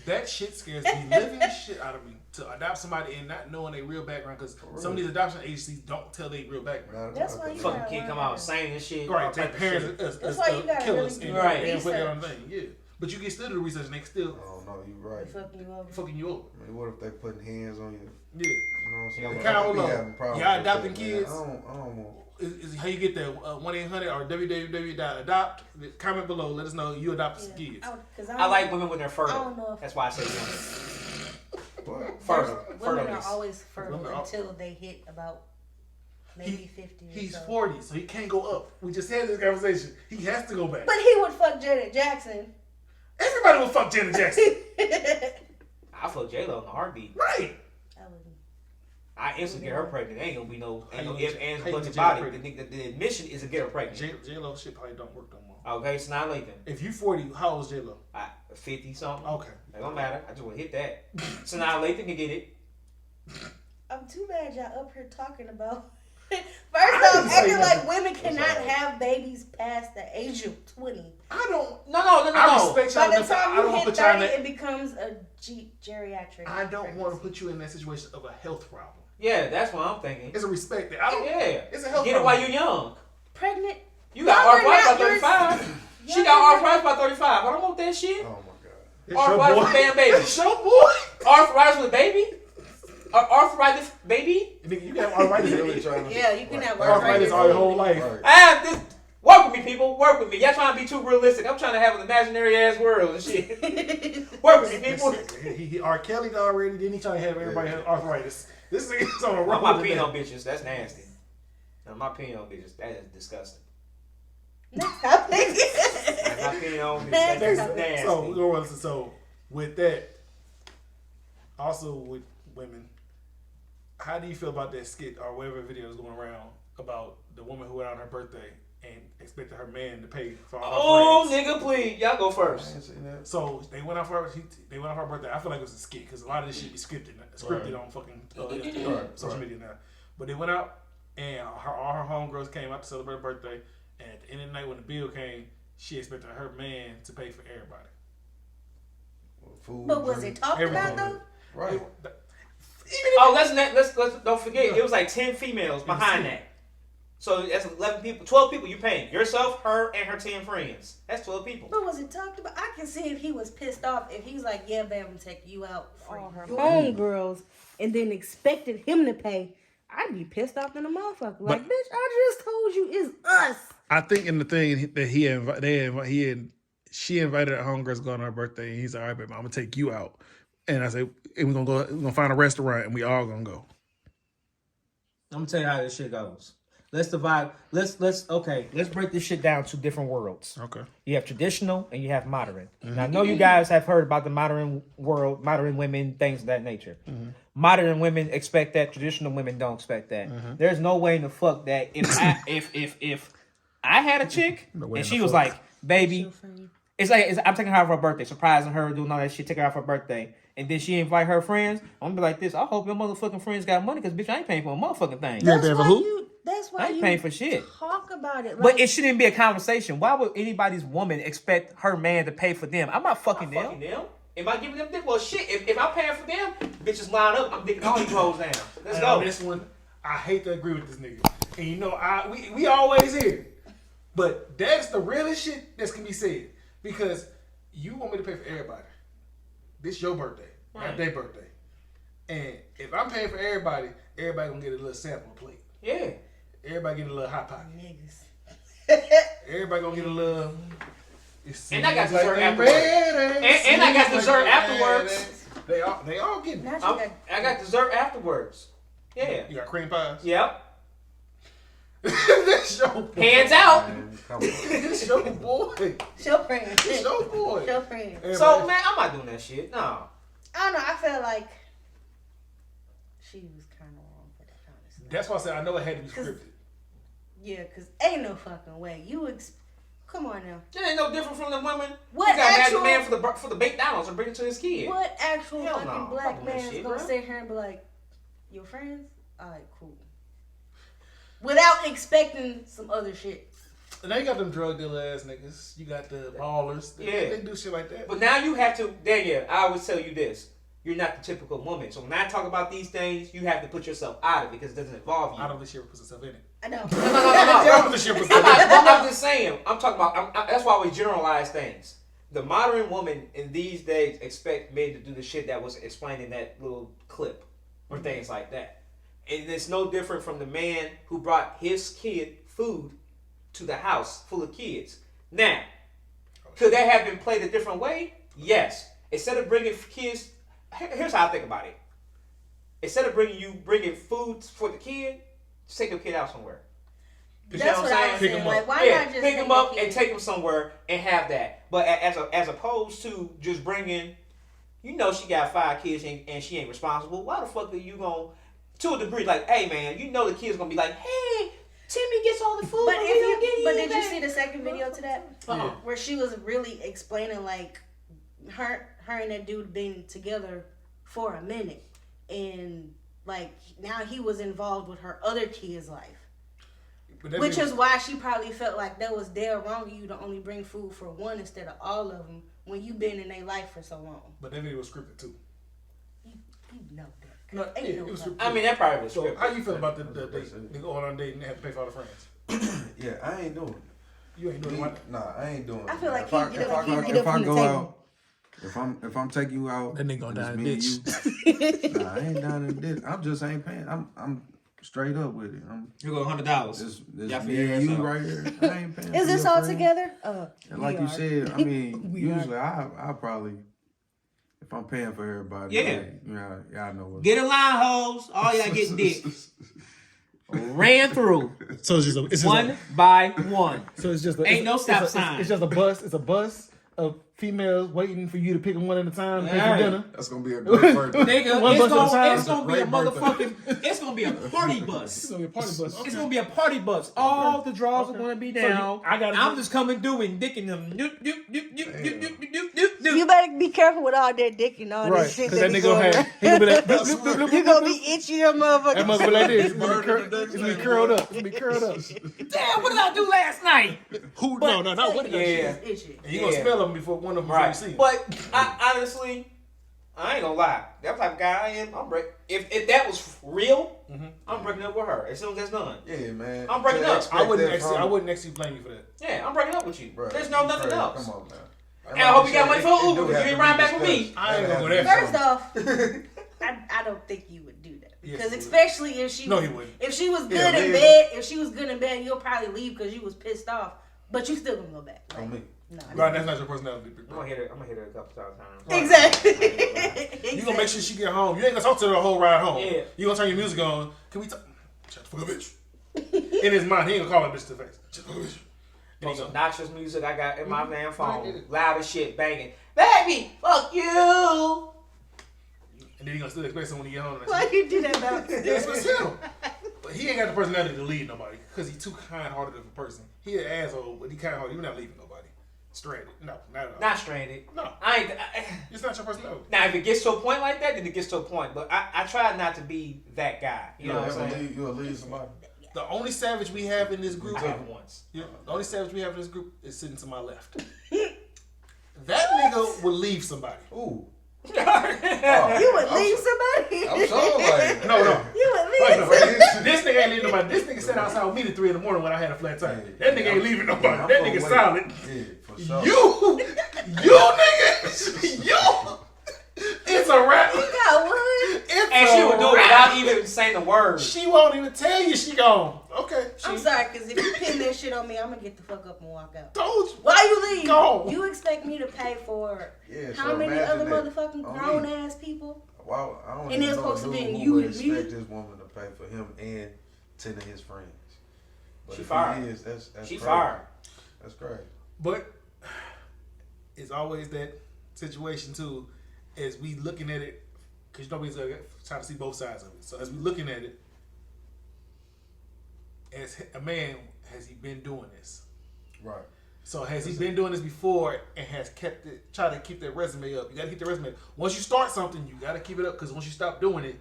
[SPEAKER 1] That shit scares the living shit out of me. To adopt somebody and not knowing their real background, because some of these adoption agencies don't tell their real background.
[SPEAKER 3] That's why you
[SPEAKER 2] Fucking
[SPEAKER 3] gotta
[SPEAKER 2] kid
[SPEAKER 3] learn
[SPEAKER 2] come
[SPEAKER 3] how
[SPEAKER 2] out
[SPEAKER 3] to-
[SPEAKER 2] saying this shit. all
[SPEAKER 1] Right, their
[SPEAKER 2] type of
[SPEAKER 1] parents
[SPEAKER 2] shit.
[SPEAKER 1] as
[SPEAKER 3] That's why you gotta
[SPEAKER 1] killers
[SPEAKER 3] really
[SPEAKER 1] and,
[SPEAKER 3] do
[SPEAKER 2] Right.
[SPEAKER 1] and put that
[SPEAKER 3] research.
[SPEAKER 1] on the thing. Yeah, but you can still do the research and they can still
[SPEAKER 4] Oh no, you're right.
[SPEAKER 3] Fucking you over.
[SPEAKER 1] fucking you over.
[SPEAKER 4] I mean, what if they putting hands on you?
[SPEAKER 1] Yeah.
[SPEAKER 4] You know what I'm saying?
[SPEAKER 2] Yeah,
[SPEAKER 1] hold
[SPEAKER 4] I be
[SPEAKER 1] on.
[SPEAKER 4] having problems
[SPEAKER 1] Y'all
[SPEAKER 4] with
[SPEAKER 1] adopting
[SPEAKER 4] that, man.
[SPEAKER 1] kids?
[SPEAKER 4] I don't want.
[SPEAKER 1] Is how you get that 1-800 or www.adopt. Comment below. Let us know you adopted some kids.
[SPEAKER 2] I like women when they're
[SPEAKER 3] I
[SPEAKER 2] fertile.
[SPEAKER 3] don't know if
[SPEAKER 2] That's why I say women.
[SPEAKER 4] What?
[SPEAKER 2] Fertile.
[SPEAKER 3] women
[SPEAKER 2] Fertile.
[SPEAKER 3] are always fertile
[SPEAKER 1] Women are-
[SPEAKER 3] until they hit about maybe 50 or
[SPEAKER 1] He's
[SPEAKER 3] so.
[SPEAKER 1] 40, so he can't go up. We just had this conversation. He has to go back.
[SPEAKER 3] But he would fuck Janet Jackson.
[SPEAKER 1] Everybody will fuck Janet Jackson.
[SPEAKER 2] I fuck J-Lo in a heartbeat.
[SPEAKER 1] Right.
[SPEAKER 3] I wouldn't.
[SPEAKER 2] I instantly get her pregnant. Ain't gonna be no
[SPEAKER 1] How you
[SPEAKER 2] ifs,
[SPEAKER 1] get-
[SPEAKER 2] ands,
[SPEAKER 1] how you
[SPEAKER 2] buts
[SPEAKER 1] get
[SPEAKER 2] about
[SPEAKER 1] J-Lo
[SPEAKER 2] it. The admission is to get her pregnant.
[SPEAKER 1] J-Lo shit probably don't work no more.
[SPEAKER 2] Okay, so now Lathan.
[SPEAKER 1] If you 40, how old is J-Lo?
[SPEAKER 2] 50 something.
[SPEAKER 1] Okay.
[SPEAKER 2] It don't matter. I just want to hit that. So now Lathan can get it.
[SPEAKER 3] I'm too bad y'all up here talking about.
[SPEAKER 1] I
[SPEAKER 3] First
[SPEAKER 1] didn't
[SPEAKER 3] off,
[SPEAKER 1] say
[SPEAKER 3] acting
[SPEAKER 1] nothing.
[SPEAKER 3] like women cannot
[SPEAKER 4] all right.
[SPEAKER 3] have babies past the age of 20.
[SPEAKER 1] I don't.
[SPEAKER 2] No.
[SPEAKER 1] I respect y'all.
[SPEAKER 3] By the
[SPEAKER 1] enough. I
[SPEAKER 3] time
[SPEAKER 1] don't
[SPEAKER 3] you
[SPEAKER 1] want to
[SPEAKER 3] hit
[SPEAKER 1] put y'all in
[SPEAKER 3] 30,
[SPEAKER 1] that.
[SPEAKER 3] it becomes a geriatric.
[SPEAKER 1] I don't want to
[SPEAKER 3] pregnancy.
[SPEAKER 1] put you in that situation of a health problem.
[SPEAKER 2] Yeah, that's what I'm thinking.
[SPEAKER 1] It's a respect that I don't.
[SPEAKER 2] Yeah.
[SPEAKER 1] It's a health
[SPEAKER 2] Get it
[SPEAKER 1] problem.
[SPEAKER 2] while you're young.
[SPEAKER 3] Pregnant.
[SPEAKER 2] You got
[SPEAKER 3] Younger
[SPEAKER 2] arthritis by
[SPEAKER 3] not-
[SPEAKER 2] 35. She
[SPEAKER 3] younger
[SPEAKER 2] got
[SPEAKER 3] not-
[SPEAKER 2] arthritis by 35. I don't want that shit.
[SPEAKER 4] Oh my god.
[SPEAKER 1] It's your
[SPEAKER 2] Arthritis
[SPEAKER 1] boy.
[SPEAKER 2] with bam baby.
[SPEAKER 1] It's your boy.
[SPEAKER 2] Arthritis with a baby? Arthritis baby?
[SPEAKER 1] Nigga, you got arthritis.
[SPEAKER 4] Really trying to
[SPEAKER 3] Yeah, you can have
[SPEAKER 1] Arthritis all your whole life.
[SPEAKER 4] Right.
[SPEAKER 2] Work with me, people. Work with me. Y'all trying to be too realistic. I'm trying to have an imaginary ass world and shit. Work with me, people.
[SPEAKER 1] He R. Kelly already. Then he trying to have everybody have arthritis. This nigga's on a
[SPEAKER 2] I'm
[SPEAKER 1] roll.
[SPEAKER 2] not
[SPEAKER 1] with
[SPEAKER 2] peeing
[SPEAKER 1] that.
[SPEAKER 2] on bitches. That's nasty. I'm not peeing on bitches. That is disgusting.
[SPEAKER 3] Next topic.
[SPEAKER 2] I'm not peeing on bitches. That's nasty.
[SPEAKER 1] So we're going. So with that, also with women, how do you feel about that skit or whatever video is going around about the woman who went on her birthday and expected her man to pay for all her friends?
[SPEAKER 2] Nigga, please. Y'all go
[SPEAKER 4] I
[SPEAKER 2] first.
[SPEAKER 4] ain't seen that.
[SPEAKER 1] So they went off her. They went off her birthday. I feel like it was a skit because a lot of this shit be scripted on fucking social media now. But they went out and all her homegirls came out to celebrate her birthday. And at the end of the night, when the bill came, she expected her man to pay for everybody.
[SPEAKER 4] Food,
[SPEAKER 3] But was
[SPEAKER 4] drink,
[SPEAKER 3] it talked about
[SPEAKER 1] everything.
[SPEAKER 3] though?
[SPEAKER 4] Right.
[SPEAKER 2] Oh, let's don't forget. It was like 10 females behind that. So that's 11 people, 12 people you paying. Yourself, her, and her 10 friends. That's 12 people.
[SPEAKER 3] But was it talked about? I can see if he was pissed off. If he's like, yeah, babe, I'm taking you out for all her homegirls, and then expected him to pay, I'd be pissed off than a motherfucker. Like,
[SPEAKER 1] But-
[SPEAKER 3] bitch, I just told you it's us.
[SPEAKER 1] I think in the thing that she invited her homegirls to go on her birthday, and he's like, all right, baby, I'm gonna take you out. And I said, and we're gonna find a restaurant, and we all gonna go.
[SPEAKER 2] I'm gonna tell you how this shit goes. Let's divide. Let's break this shit down to different worlds.
[SPEAKER 1] Okay.
[SPEAKER 2] You have traditional and you have modern. And I know you guys have heard about the modern world, modern women, things of that nature. Modern women expect that. Traditional women don't expect that. There's no way in the fuck that if I had a chick and she was like, baby, I'm taking her out for her birthday, surprising her, doing all that shit, taking her out for her birthday. And then she invite her friends. I'm gonna be like this. I hope your motherfucking friends got money, because bitch, I ain't paying for a motherfucking thing.
[SPEAKER 3] That's why
[SPEAKER 2] I ain't paying for shit.
[SPEAKER 3] Talk about it. Like,
[SPEAKER 2] But it shouldn't be a conversation. Why would anybody's woman expect her man to pay for them? I'm not fucking them. Am I giving them dick? Well, shit. If I'm paying for them, bitches line up. I'm dicking all these hoes down. Let's go.
[SPEAKER 1] On this one, I hate to agree with this nigga. And you know, we always hear, but that's the realest shit that can be said, because you want me to pay for everybody. This your birthday, not their birthday. And if I'm paying for everybody gonna get a little sample plate.
[SPEAKER 2] Yeah.
[SPEAKER 1] Everybody get a little hot pocket.
[SPEAKER 3] niggas.
[SPEAKER 1] Everybody gonna get a little.
[SPEAKER 2] And I got dessert afterwards. And I got dessert afterwards.
[SPEAKER 1] They all getting it.
[SPEAKER 2] I got dessert afterwards. Yeah.
[SPEAKER 1] You got cream pies?
[SPEAKER 2] Yep.
[SPEAKER 1] That's your boy.
[SPEAKER 2] Hands out.
[SPEAKER 1] This your boy.
[SPEAKER 3] Show friend.
[SPEAKER 1] This your boy.
[SPEAKER 3] Show friend.
[SPEAKER 2] So, man, I'm not doing that shit. No.
[SPEAKER 3] I don't know. I feel like she was kind of wrong for that, honestly.
[SPEAKER 1] That's why I said I know it had to be scripted.
[SPEAKER 3] Yeah, because ain't no fucking way. Come on now.
[SPEAKER 2] It ain't no different from the women.
[SPEAKER 3] What
[SPEAKER 2] you got
[SPEAKER 3] actual
[SPEAKER 2] mad at the man for the baked McDonald's and bring it to his kid.
[SPEAKER 3] What actual
[SPEAKER 2] Hell
[SPEAKER 3] fucking
[SPEAKER 2] no.
[SPEAKER 3] black man is
[SPEAKER 2] shit,
[SPEAKER 3] gonna
[SPEAKER 2] bro.
[SPEAKER 3] sit here and be like, your friends? Alright, cool. Without expecting some other shit.
[SPEAKER 1] And now you got them drug dealer ass niggas. You got the ballers. They do shit like that.
[SPEAKER 2] But now you have to, Daniel, I always tell you this. You're not the typical woman. So when I talk about these things, you have to put yourself out of it because it doesn't involve you.
[SPEAKER 1] Out of the shit puts herself in it.
[SPEAKER 3] I know.
[SPEAKER 2] No.
[SPEAKER 1] Out of the shit puts herself in it.
[SPEAKER 2] I'm just saying. I'm talking about, that's why I always generalize things. The modern woman in these days expect men to do the shit that was explained in that little clip or things like that. And it's no different from the man who brought his kid food to the house full of kids. Now, could that have been played a different way? Yes. Instead of bringing kids, here's how I think about it. Instead of bringing food for the kid, just take your kid out somewhere.
[SPEAKER 3] That's what I was
[SPEAKER 1] Pick
[SPEAKER 3] saying.
[SPEAKER 1] him
[SPEAKER 3] Like,
[SPEAKER 1] up.
[SPEAKER 3] why not just
[SPEAKER 2] pick
[SPEAKER 3] take
[SPEAKER 2] him up
[SPEAKER 3] the kid?
[SPEAKER 2] and take him somewhere and have that. But as opposed to just bringing, she got 5 kids and she ain't responsible. Why the fuck are you gonna, to a degree, like, hey man, the kid's gonna be like, hey, Timmy gets all the food.
[SPEAKER 3] But did you see the second video to that?
[SPEAKER 1] Yeah.
[SPEAKER 3] Where she was really explaining like her and that dude been together for a minute, and like now he was involved with her other kid's life. Which is why she probably felt like that was dead wrong of you to only bring food for one instead of all of them when you've been in their life for so long.
[SPEAKER 1] But that video was scripted too.
[SPEAKER 3] You know that.
[SPEAKER 1] No, it was scripted.
[SPEAKER 2] I mean, that probably was
[SPEAKER 1] So
[SPEAKER 2] scripted.
[SPEAKER 1] how you feel about the they go on a date and they have to pay for all the friends?
[SPEAKER 4] Yeah, I ain't doing it.
[SPEAKER 1] You ain't doing it.
[SPEAKER 4] Nah, I ain't doing it.
[SPEAKER 3] I feel like
[SPEAKER 4] if I go out, if I'm taking you out,
[SPEAKER 1] That nigga gonna die in
[SPEAKER 4] and
[SPEAKER 1] a
[SPEAKER 4] it's
[SPEAKER 1] ditch.
[SPEAKER 4] me and you, nah, I ain't down in this. I'm just ain't paying. I'm straight up with it.
[SPEAKER 2] You go $100.
[SPEAKER 4] This
[SPEAKER 2] Y'all
[SPEAKER 4] me
[SPEAKER 2] figure
[SPEAKER 4] and
[SPEAKER 2] it
[SPEAKER 4] you
[SPEAKER 2] out.
[SPEAKER 4] right here. I ain't paying.
[SPEAKER 3] Is
[SPEAKER 4] for
[SPEAKER 3] this
[SPEAKER 4] your
[SPEAKER 3] all
[SPEAKER 4] friend.
[SPEAKER 3] together?
[SPEAKER 4] And like you said, I mean,
[SPEAKER 3] We
[SPEAKER 4] usually I probably, if I'm paying for everybody,
[SPEAKER 2] Yeah.
[SPEAKER 4] like, y'all know what.
[SPEAKER 2] Get in line, hoes. All y'all get dick. Ran through
[SPEAKER 1] So it's just
[SPEAKER 2] one by one.
[SPEAKER 1] So it's just
[SPEAKER 2] Ain't no stop sign.
[SPEAKER 1] It's just a bus. It's a bus of females waiting for you to pick them one at a time, pay for
[SPEAKER 2] Alright.
[SPEAKER 1] dinner.
[SPEAKER 4] That's gonna be a great birthday.
[SPEAKER 2] Nigga,
[SPEAKER 1] One bus at a time.
[SPEAKER 2] it's gonna be a
[SPEAKER 4] Great birthday.
[SPEAKER 2] motherfucking, it's gonna be a party bus.
[SPEAKER 1] It's gonna be a party bus.
[SPEAKER 2] It's gonna be a party bus. All the drawers are gonna be down. I'm just coming through and dicking them.
[SPEAKER 3] You better be careful with all that dick and all
[SPEAKER 1] Right,
[SPEAKER 3] this shit.
[SPEAKER 1] because that nigga gonna have, he gonna be like, bloop, bloop, bloop, bloop,
[SPEAKER 3] You
[SPEAKER 1] bloop,
[SPEAKER 3] gonna
[SPEAKER 1] bloop.
[SPEAKER 3] be itchy, your motherfucker.
[SPEAKER 1] That motherfucker like this. It's gonna be curled up. It's gonna be curled up.
[SPEAKER 2] Damn, what did I do last night?
[SPEAKER 1] Who? No, what did I
[SPEAKER 2] Yeah.
[SPEAKER 1] do?
[SPEAKER 3] Itchy.
[SPEAKER 1] And you gonna
[SPEAKER 2] Yeah.
[SPEAKER 1] smell them before one of them
[SPEAKER 2] Right.
[SPEAKER 1] before you see 'em.
[SPEAKER 2] But honestly, I ain't gonna lie. That type of guy I am, I'm break. If that was real, I'm breaking up with her as soon as that's done.
[SPEAKER 4] Yeah, man.
[SPEAKER 2] I'm breaking up.
[SPEAKER 1] I wouldn't actually blame you for that.
[SPEAKER 2] Yeah, I'm breaking up with you.
[SPEAKER 4] Bruh,
[SPEAKER 2] There's nothing
[SPEAKER 4] bruh,
[SPEAKER 2] else.
[SPEAKER 4] Come on, man.
[SPEAKER 2] And I hope you got money for Uber because you ain't riding back with me.
[SPEAKER 1] I ain't gonna go there.
[SPEAKER 3] First off, I don't think you would do that
[SPEAKER 1] Yes,
[SPEAKER 3] because
[SPEAKER 1] you would.
[SPEAKER 3] especially if she
[SPEAKER 1] No,
[SPEAKER 3] was,
[SPEAKER 1] you wouldn't.
[SPEAKER 3] if she was good
[SPEAKER 4] Yeah,
[SPEAKER 3] in
[SPEAKER 4] man.
[SPEAKER 3] bed, you'll probably leave because you was pissed off, but you still gonna go back.
[SPEAKER 4] On me.
[SPEAKER 3] No,
[SPEAKER 1] Right, that's not your personality. Big
[SPEAKER 2] I'm
[SPEAKER 1] bro.
[SPEAKER 2] gonna hit her a couple times.
[SPEAKER 3] exactly.
[SPEAKER 1] You gonna make sure she get home. You ain't gonna talk to her the whole ride home.
[SPEAKER 2] Yeah.
[SPEAKER 1] You gonna turn your music on. Can we talk? Shut the fuck up, bitch. in his mind, he ain't gonna call that bitch to the face.
[SPEAKER 2] Most obnoxious music I got in my damn phone. Loud as shit, banging. Baby, fuck you.
[SPEAKER 1] And then he gonna still expect someone to get home.
[SPEAKER 3] Why you do that about
[SPEAKER 1] That's what's him. But he ain't got the personality to lead nobody because he's too kind-hearted of a person. He an asshole, but he kind-hearted. You're not leaving nobody. Stranded. No, not at all.
[SPEAKER 2] Not stranded.
[SPEAKER 1] No. It's not your personality.
[SPEAKER 2] Now, if it gets to a point like that, then it gets to a point. But I try not to be that guy. You know what I'm saying?
[SPEAKER 4] You'll leave somebody.
[SPEAKER 1] The only savage we have in this group.
[SPEAKER 2] I have once.
[SPEAKER 1] Yeah, the only savage we have in this group is sitting to my left. That nigga would leave somebody.
[SPEAKER 4] Ooh.
[SPEAKER 3] You would leave somebody?
[SPEAKER 4] I'm so like
[SPEAKER 1] No.
[SPEAKER 3] You would leave somebody?
[SPEAKER 1] This nigga ain't leaving nobody. This nigga sat outside with me at 3 in the morning when I had a flat tire. That nigga ain't leaving nobody. That nigga solid.
[SPEAKER 4] Yeah, for sure.
[SPEAKER 1] You nigga, you. It's a wrap.
[SPEAKER 3] You got one?
[SPEAKER 2] And she would do it without even saying the word.
[SPEAKER 1] She won't even tell you she gone. Okay.
[SPEAKER 3] I'm sorry, because if you pin that shit on me, I'm going to get the fuck up and walk out.
[SPEAKER 1] Told you.
[SPEAKER 3] Why you leave?
[SPEAKER 1] Go.
[SPEAKER 3] You expect me to pay for how
[SPEAKER 4] so
[SPEAKER 3] many
[SPEAKER 4] imagine
[SPEAKER 3] other
[SPEAKER 4] that
[SPEAKER 3] motherfucking grown ass people?
[SPEAKER 4] Wow, I don't
[SPEAKER 3] And
[SPEAKER 4] even
[SPEAKER 3] it's
[SPEAKER 4] know
[SPEAKER 3] supposed to
[SPEAKER 4] who
[SPEAKER 3] be
[SPEAKER 4] would
[SPEAKER 3] you and me?
[SPEAKER 4] expect this woman to pay for him and 10 of his friends. But
[SPEAKER 2] She
[SPEAKER 4] if
[SPEAKER 2] fired.
[SPEAKER 4] he is, that's
[SPEAKER 2] She
[SPEAKER 4] crazy.
[SPEAKER 2] fired.
[SPEAKER 4] That's crazy.
[SPEAKER 1] But it's always that situation too, as we looking at it, because nobody's trying to see both sides of it. So as we looking at it, as a man, has he been doing this?
[SPEAKER 4] Right.
[SPEAKER 1] So has he been doing this before and has kept it, try to keep that resume up? You got to keep the resume up. Once you start something, you got to keep it up, because once you stop doing it,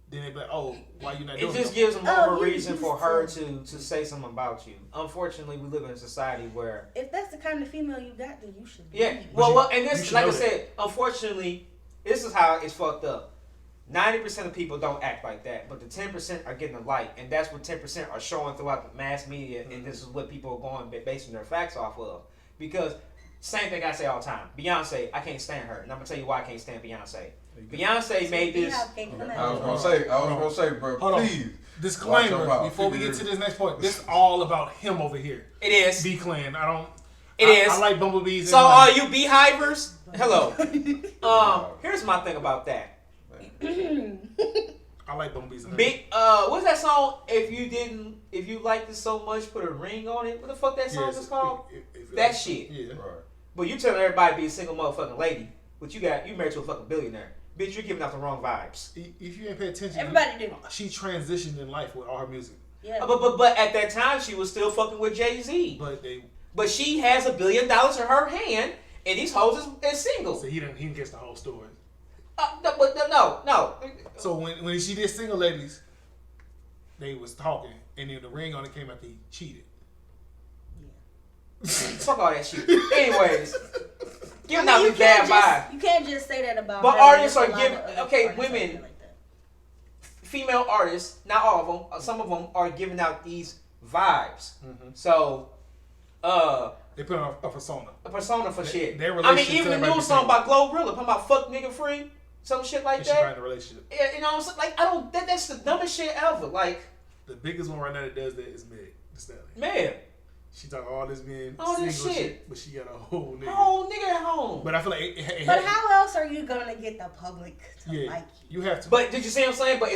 [SPEAKER 1] then they be like, oh, why you not doing it?
[SPEAKER 2] It just gives more of a
[SPEAKER 3] you
[SPEAKER 2] reason for
[SPEAKER 3] used
[SPEAKER 2] her
[SPEAKER 3] to.
[SPEAKER 2] to say something about you. Unfortunately, we live in a society where
[SPEAKER 3] If that's the kind of female you got, then you should.
[SPEAKER 2] yeah.
[SPEAKER 3] leave.
[SPEAKER 2] Well, and
[SPEAKER 1] you
[SPEAKER 2] this,
[SPEAKER 1] should
[SPEAKER 2] like I
[SPEAKER 1] know that.
[SPEAKER 2] said, unfortunately, this is how it's fucked up. 90% of people don't act like that, but the 10% are getting the light, and that's what 10% are showing throughout the mass media, and this is what people are going basing their facts off of. Because same thing I say all the time. Beyonce, I can't stand her, and I'm gonna tell you why I can't stand Beyonce. Beyonce made this.
[SPEAKER 4] I was gonna say, bro,
[SPEAKER 1] Hold on.
[SPEAKER 4] please.
[SPEAKER 1] Disclaimer,
[SPEAKER 4] watch your mouth.
[SPEAKER 1] before we get to this next point, this is all about him over here.
[SPEAKER 2] It is.
[SPEAKER 1] Be clean. I
[SPEAKER 2] is.
[SPEAKER 1] like bumblebees.
[SPEAKER 2] So are you beehivers? Hello. Here's my thing about that.
[SPEAKER 1] I like bumblebees.
[SPEAKER 2] Big. What's that song? If you liked it so much, put a ring on it. What the fuck that song is called? That shit.
[SPEAKER 1] Yeah.
[SPEAKER 4] Right.
[SPEAKER 2] But you telling everybody to be a single motherfucking lady, but you married to a fucking billionaire. Bitch, you're giving out the wrong vibes.
[SPEAKER 1] If you ain't pay attention,
[SPEAKER 3] Everybody do.
[SPEAKER 1] She transitioned in life with all her music.
[SPEAKER 3] Yeah.
[SPEAKER 2] But at that time she was still fucking with Jay-Z. But she has $1 billion in her hand, and these hoes is single.
[SPEAKER 1] So he didn't get the whole story.
[SPEAKER 2] No.
[SPEAKER 1] So when she did Single Ladies, they was talking, and then the ring on it came after he cheated.
[SPEAKER 2] Fuck all that shit. Anyways, giving out
[SPEAKER 3] you
[SPEAKER 2] this bad vibe.
[SPEAKER 3] You can't just say that about.
[SPEAKER 2] But
[SPEAKER 3] her.
[SPEAKER 2] artists
[SPEAKER 3] There's
[SPEAKER 2] are
[SPEAKER 3] a lot
[SPEAKER 2] giving.
[SPEAKER 3] of other
[SPEAKER 2] Okay,
[SPEAKER 3] artists
[SPEAKER 2] women,
[SPEAKER 3] like that.
[SPEAKER 2] female artists, not all of them. Some of them are giving out these vibes. So,
[SPEAKER 1] they put on a persona.
[SPEAKER 2] A persona for shit.
[SPEAKER 1] Their
[SPEAKER 2] I mean,
[SPEAKER 1] relationship
[SPEAKER 2] even the
[SPEAKER 1] everybody
[SPEAKER 2] new song
[SPEAKER 1] can
[SPEAKER 2] by Glorilla, talking about fuck nigga free, some shit like
[SPEAKER 1] and she
[SPEAKER 2] that.
[SPEAKER 1] got in a relationship.
[SPEAKER 2] Yeah, you know what I'm saying? Like, I don't. That's the dumbest shit ever. Like,
[SPEAKER 1] The biggest one right now that does that is Meg Thee Stallion.
[SPEAKER 2] man,
[SPEAKER 1] She talk all this being
[SPEAKER 2] All
[SPEAKER 1] single
[SPEAKER 2] this shit.
[SPEAKER 1] but she got a whole nigga.
[SPEAKER 2] whole nigga at home.
[SPEAKER 1] But I feel like it
[SPEAKER 3] But how else are you gonna get the public to
[SPEAKER 1] yeah,
[SPEAKER 3] like you?
[SPEAKER 1] you have to.
[SPEAKER 2] But did you see what I'm saying? But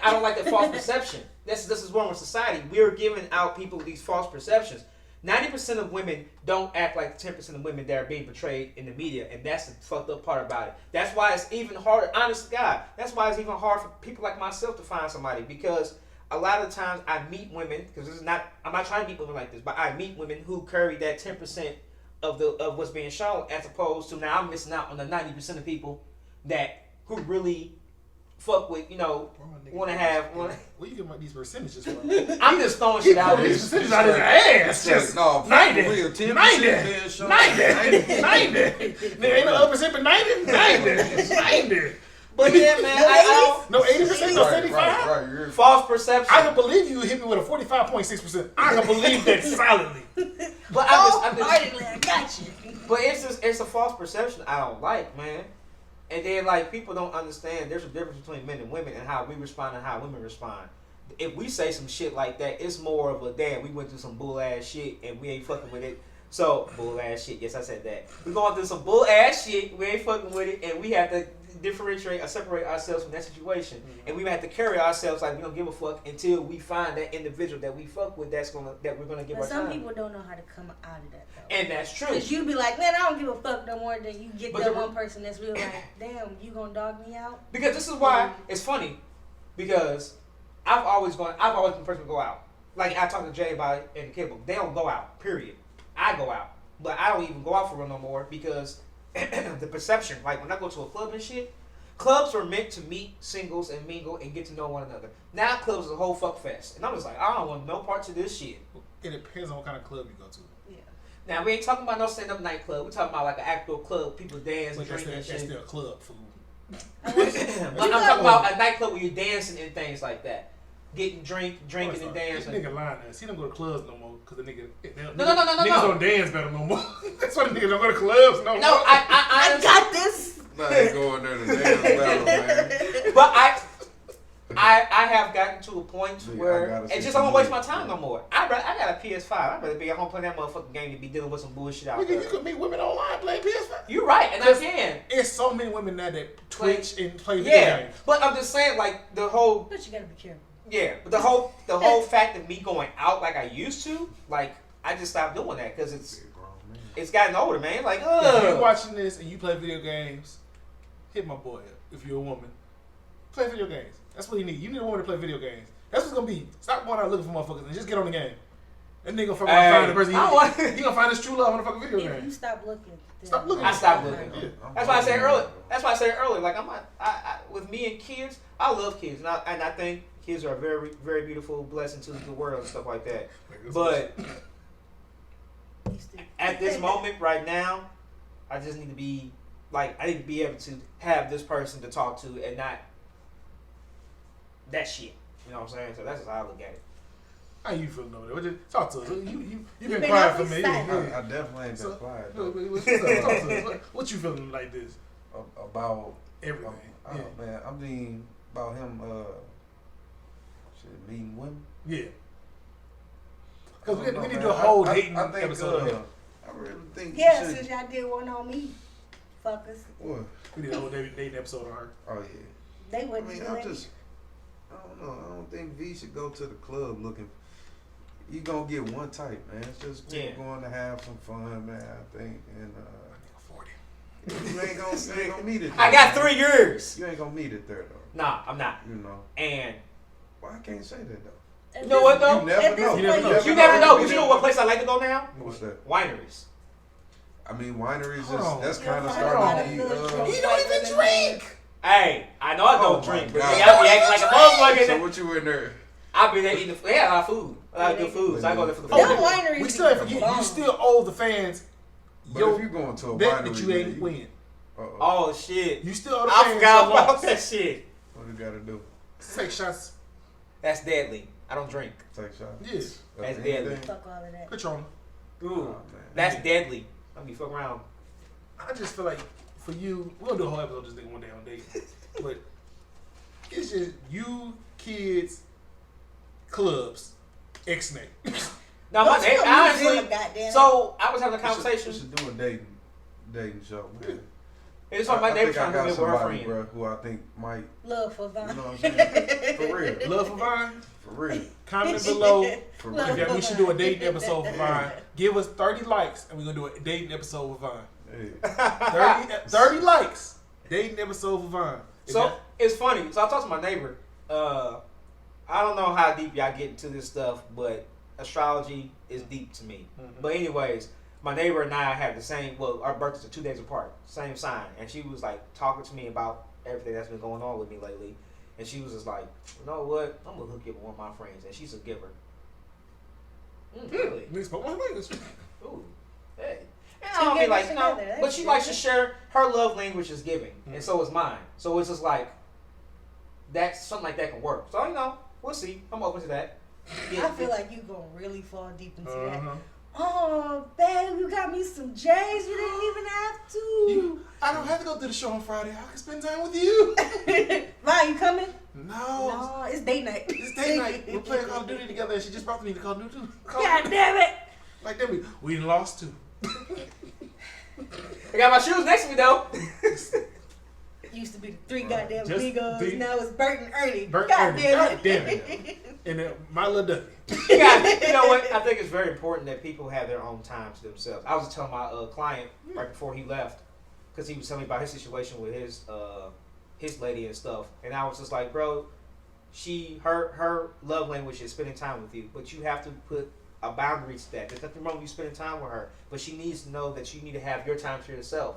[SPEAKER 2] I don't like that false perception. This is wrong with society. We're giving out people these false perceptions. 90% of women don't act like 10% of women that are being portrayed in the media, and that's the fucked up part about it. That's why it's even harder, honest to God, that's why it's even hard for people like myself to find somebody, because a lot of times I meet women, because I'm not trying to meet women like this, but I meet women who carry that 10% of what's being shown, as opposed to now I'm missing out on the 90% of people who really fuck with, want to have.
[SPEAKER 1] Where you get these percentages from?
[SPEAKER 2] I'm just throwing shit out
[SPEAKER 1] These
[SPEAKER 2] there.
[SPEAKER 1] percentages out his ass. Just
[SPEAKER 4] no,
[SPEAKER 1] 90,
[SPEAKER 4] 90,
[SPEAKER 1] 90, 90. There ain't no other percent but 90.
[SPEAKER 2] But yeah, man, I
[SPEAKER 1] No 80%, no 75.
[SPEAKER 4] Right.
[SPEAKER 2] false perception.
[SPEAKER 1] I can believe you hit me with a 45.6%. I can believe that solidly.
[SPEAKER 2] But I'm just,
[SPEAKER 3] I got you.
[SPEAKER 2] but it's a false perception I don't like, man. And then like people don't understand there's a difference between men and women and how we respond and how women respond. If we say some shit like that, it's more of a damn, we went through some bull ass shit and we ain't fucking with it. So bull ass shit, yes I said that. We going through some bull ass shit, we ain't fucking with it, and we have to differentiate or separate ourselves from that situation, and we have to carry ourselves like we don't give a fuck until we find that individual that we fuck with that we're gonna give
[SPEAKER 3] But
[SPEAKER 2] our
[SPEAKER 3] some
[SPEAKER 2] time.
[SPEAKER 3] people don't know how to come out of that though.
[SPEAKER 2] And that's true.
[SPEAKER 3] Cause you be like, man, I don't give a fuck no more. Than you get
[SPEAKER 2] But
[SPEAKER 3] that
[SPEAKER 2] the-
[SPEAKER 3] one person that's real like, damn, you gonna dog me out?
[SPEAKER 2] Because this is why it's funny, because I've always been the person to go out. Like I talked to Jay about it in the kid book. They don't go out. Period. I go out, but I don't even go out for real no more because the perception. Like when I go to a club and shit, clubs were meant to meet singles and mingle and get to know one another. Now clubs is a whole fuck fest, and I'm just like, I don't want no parts of this shit.
[SPEAKER 1] It depends on what kind of club you go to.
[SPEAKER 3] Yeah.
[SPEAKER 2] Now we ain't talking about no stand up nightclub. We talking about like an actual club, people dance
[SPEAKER 1] But
[SPEAKER 2] and drink and
[SPEAKER 1] that's
[SPEAKER 2] shit.
[SPEAKER 1] still a club food.
[SPEAKER 2] But I'm talking about a nightclub where you're dancing and things like that. Getting drinking and dancing.
[SPEAKER 1] This nigga lying there. He don't go to clubs no more because the nigga.
[SPEAKER 2] No.
[SPEAKER 1] Niggas don't dance better no more. That's why the niggas don't go to clubs no more.
[SPEAKER 2] No,
[SPEAKER 3] I got this.
[SPEAKER 4] I ain't going there to dance battle, man.
[SPEAKER 2] But I have gotten to a point
[SPEAKER 4] See, I
[SPEAKER 2] where
[SPEAKER 4] gotta
[SPEAKER 2] it's
[SPEAKER 4] see
[SPEAKER 2] just
[SPEAKER 4] some
[SPEAKER 2] I don't waste my
[SPEAKER 4] movies,
[SPEAKER 2] time
[SPEAKER 4] bro.
[SPEAKER 2] no more. I got a PS5. I'd rather be at home playing that motherfucking game than be dealing with some bullshit out
[SPEAKER 1] Nigga,
[SPEAKER 2] there.
[SPEAKER 1] you could meet women online playing PS5.
[SPEAKER 2] You're right, and I can.
[SPEAKER 1] It's so many women now that Twitch and play video
[SPEAKER 2] Yeah,
[SPEAKER 1] games.
[SPEAKER 2] but I'm just saying, like the whole
[SPEAKER 3] But you gotta be careful.
[SPEAKER 2] but the whole fact of me going out like I used to, like I just stopped doing that because it's gotten older, man. Like,
[SPEAKER 1] If you're
[SPEAKER 2] ugh.
[SPEAKER 1] watching this and you play video games, hit my boy up. If you're a woman, play video games. That's what you need. You need a woman to play video games. That's what's gonna be. Stop going out looking for motherfuckers and just get on the game. That nigga gonna find the person. He gonna find his true love on the fucking video
[SPEAKER 3] If you
[SPEAKER 1] game.
[SPEAKER 3] stop looking,
[SPEAKER 1] Stop looking.
[SPEAKER 2] I stopped looking.
[SPEAKER 1] Yeah.
[SPEAKER 2] That's why I said earlier. That's why I said earlier. Like I with me and kids, I love kids, and I think kids are a very, very beautiful blessing to the world and stuff like that. But at this moment, right now, I just need to be like I need to be able to have this person to talk to and not that shit. You know what I'm saying? So that's just how I look at it.
[SPEAKER 1] How you feeling over there? Talk to us. You've been
[SPEAKER 3] been
[SPEAKER 1] quiet for
[SPEAKER 3] awfully
[SPEAKER 1] me.
[SPEAKER 3] silent.
[SPEAKER 4] I definitely ain't
[SPEAKER 1] So,
[SPEAKER 4] that quiet.
[SPEAKER 1] Talk to us. What you feeling like this?
[SPEAKER 4] About
[SPEAKER 1] Everything.
[SPEAKER 4] oh man, I mean about him meeting women.
[SPEAKER 1] Yeah. Because we
[SPEAKER 4] I
[SPEAKER 1] need to
[SPEAKER 4] don't
[SPEAKER 1] do
[SPEAKER 4] know,
[SPEAKER 1] a whole
[SPEAKER 4] man.
[SPEAKER 1] dating
[SPEAKER 4] I think,
[SPEAKER 1] episode. Here.
[SPEAKER 4] I really think
[SPEAKER 3] Yeah,
[SPEAKER 4] you should.
[SPEAKER 3] since y'all did one on me, fuckers.
[SPEAKER 4] What?
[SPEAKER 1] We need a whole dating episode on her.
[SPEAKER 4] Oh yeah.
[SPEAKER 3] They
[SPEAKER 4] I
[SPEAKER 3] wouldn't
[SPEAKER 4] mean,
[SPEAKER 3] do
[SPEAKER 4] I
[SPEAKER 3] it.
[SPEAKER 4] don't know. I don't think V should go to the club looking. You gonna get one type, man. It's just people going to have some fun, man. I think, and
[SPEAKER 1] 40.
[SPEAKER 4] you ain't gonna meet it. There,
[SPEAKER 2] I got
[SPEAKER 4] man.
[SPEAKER 2] 3 years.
[SPEAKER 4] You ain't gonna meet it there though.
[SPEAKER 2] Nah, I'm not.
[SPEAKER 4] You know.
[SPEAKER 2] And
[SPEAKER 4] Why I can't say that though?
[SPEAKER 3] At
[SPEAKER 2] you know what
[SPEAKER 3] this-
[SPEAKER 2] though?
[SPEAKER 4] You never
[SPEAKER 3] at this
[SPEAKER 4] know.
[SPEAKER 3] point,
[SPEAKER 2] You never know. But you know what place I like to go now?
[SPEAKER 4] What's that?
[SPEAKER 2] Wineries.
[SPEAKER 4] I mean, wineries
[SPEAKER 1] Hold on.
[SPEAKER 4] that's
[SPEAKER 3] You
[SPEAKER 4] kind of
[SPEAKER 3] don't find a lot
[SPEAKER 4] starting
[SPEAKER 3] of
[SPEAKER 4] to
[SPEAKER 3] good
[SPEAKER 4] be.
[SPEAKER 3] drinks.
[SPEAKER 1] He don't even drink.
[SPEAKER 2] Hey, I know I
[SPEAKER 4] Oh
[SPEAKER 2] don't
[SPEAKER 4] my
[SPEAKER 2] drink, but
[SPEAKER 4] God.
[SPEAKER 2] they got me acting like a motherfucker.
[SPEAKER 4] So what you in there?
[SPEAKER 2] I've been there eating. They had a lot of food, a lot of good food. So I go there for the
[SPEAKER 3] Them
[SPEAKER 2] food.
[SPEAKER 3] wineries
[SPEAKER 1] We still ain't
[SPEAKER 3] be
[SPEAKER 1] forget.
[SPEAKER 3] bomb.
[SPEAKER 1] You still owe the fans
[SPEAKER 4] But
[SPEAKER 1] your
[SPEAKER 4] if you going to a
[SPEAKER 1] bet
[SPEAKER 4] winery,
[SPEAKER 1] that you
[SPEAKER 4] man,
[SPEAKER 1] ain't win.
[SPEAKER 4] Uh-oh.
[SPEAKER 2] Oh shit!
[SPEAKER 1] You still owe the
[SPEAKER 2] I
[SPEAKER 1] fans
[SPEAKER 2] forgot
[SPEAKER 1] your
[SPEAKER 2] about
[SPEAKER 1] loss.
[SPEAKER 2] that shit.
[SPEAKER 4] What you gotta do?
[SPEAKER 1] Take shots.
[SPEAKER 2] That's deadly. I don't drink.
[SPEAKER 4] Take shots.
[SPEAKER 1] Yes.
[SPEAKER 2] That's
[SPEAKER 4] Of
[SPEAKER 2] deadly.
[SPEAKER 4] anything?
[SPEAKER 3] Fuck all of that.
[SPEAKER 1] Patron.
[SPEAKER 2] Ooh,
[SPEAKER 4] Oh, man.
[SPEAKER 2] that's deadly. I'll be fucking around.
[SPEAKER 1] I just feel like for you, we're gonna do a whole episode just nigga one day on dating. But it's just you, kids, clubs, X-Nay.
[SPEAKER 2] Now my
[SPEAKER 3] Don't you
[SPEAKER 2] name,
[SPEAKER 3] know me
[SPEAKER 2] honestly.
[SPEAKER 3] good, goddamn.
[SPEAKER 2] So I was having a
[SPEAKER 4] We
[SPEAKER 2] conversation.
[SPEAKER 4] should do a dating show, man.
[SPEAKER 2] It's on my neighbor
[SPEAKER 4] think I
[SPEAKER 2] trying to
[SPEAKER 4] got
[SPEAKER 2] be a
[SPEAKER 4] somebody,
[SPEAKER 2] girlfriend.
[SPEAKER 4] bro, who I think might,
[SPEAKER 3] Love for
[SPEAKER 4] you
[SPEAKER 3] Vine.
[SPEAKER 4] know what I'm saying? For real.
[SPEAKER 1] Love for Vine?
[SPEAKER 4] For real.
[SPEAKER 1] Comment below.
[SPEAKER 4] For
[SPEAKER 3] Love
[SPEAKER 4] real.
[SPEAKER 1] If we should do a dating episode for Vine. Give us 30 likes and we're gonna do a dating episode with Vine.
[SPEAKER 4] Hey.
[SPEAKER 1] 30 likes. Dating episode for Vine. If
[SPEAKER 2] So
[SPEAKER 1] that-
[SPEAKER 2] it's funny. So I talked to my neighbor. I don't know how deep y'all get into this stuff, but astrology is deep to me.
[SPEAKER 1] Mhm.
[SPEAKER 2] But anyways, my neighbor and I have the same. Well, our birthdays are 2 days apart, same sign, and she was like talking to me about everything that's been going on with me lately, and she was just like, you know what? I'm gonna hook you up with one of my friends, and she's a giver. Really?
[SPEAKER 1] Niggas spoke my language.
[SPEAKER 2] Ooh, hey. And
[SPEAKER 3] Two
[SPEAKER 2] I don't be
[SPEAKER 3] givers
[SPEAKER 2] like, you know,
[SPEAKER 3] together,
[SPEAKER 2] but
[SPEAKER 3] that's
[SPEAKER 2] she likes to
[SPEAKER 3] good.
[SPEAKER 2] share her love language is giving,
[SPEAKER 1] Mhm.
[SPEAKER 2] and so is mine. So it's just like that something like that can work. So you know, we'll see. I'm open to that.
[SPEAKER 3] I feel like you gonna really fall deep into that.
[SPEAKER 1] Uh-huh.
[SPEAKER 3] Oh, babe, you got me some J's. You didn't even have to.
[SPEAKER 1] I don't have to go to the show on Friday. I can spend time with you.
[SPEAKER 3] Vine, you coming?
[SPEAKER 1] No.
[SPEAKER 3] No, it's date night.
[SPEAKER 1] It's date night. We're playing Call of Duty together and she just brought me to Call of Duty too.
[SPEAKER 3] God damn it.
[SPEAKER 1] Like that, we done lost too.
[SPEAKER 2] I got my shoes next to me though.
[SPEAKER 3] Used to be the three goddamn
[SPEAKER 1] Just
[SPEAKER 3] Migos.
[SPEAKER 1] the-
[SPEAKER 3] Now it's Bert and Ernie.
[SPEAKER 1] Bert
[SPEAKER 3] God
[SPEAKER 1] Ernie.
[SPEAKER 3] damn
[SPEAKER 1] God damn
[SPEAKER 3] it.
[SPEAKER 1] it. And then my little ducky.
[SPEAKER 2] You know what? I think it's very important that people have their own time to themselves. I was just telling my client right before he left, because he was telling me about his situation with his lady and stuff, and I was just like, bro, her love language is spending time with you, but you have to put a boundary to that. There's nothing wrong with you spending time with her, but she needs to know that you need to have your time to yourself.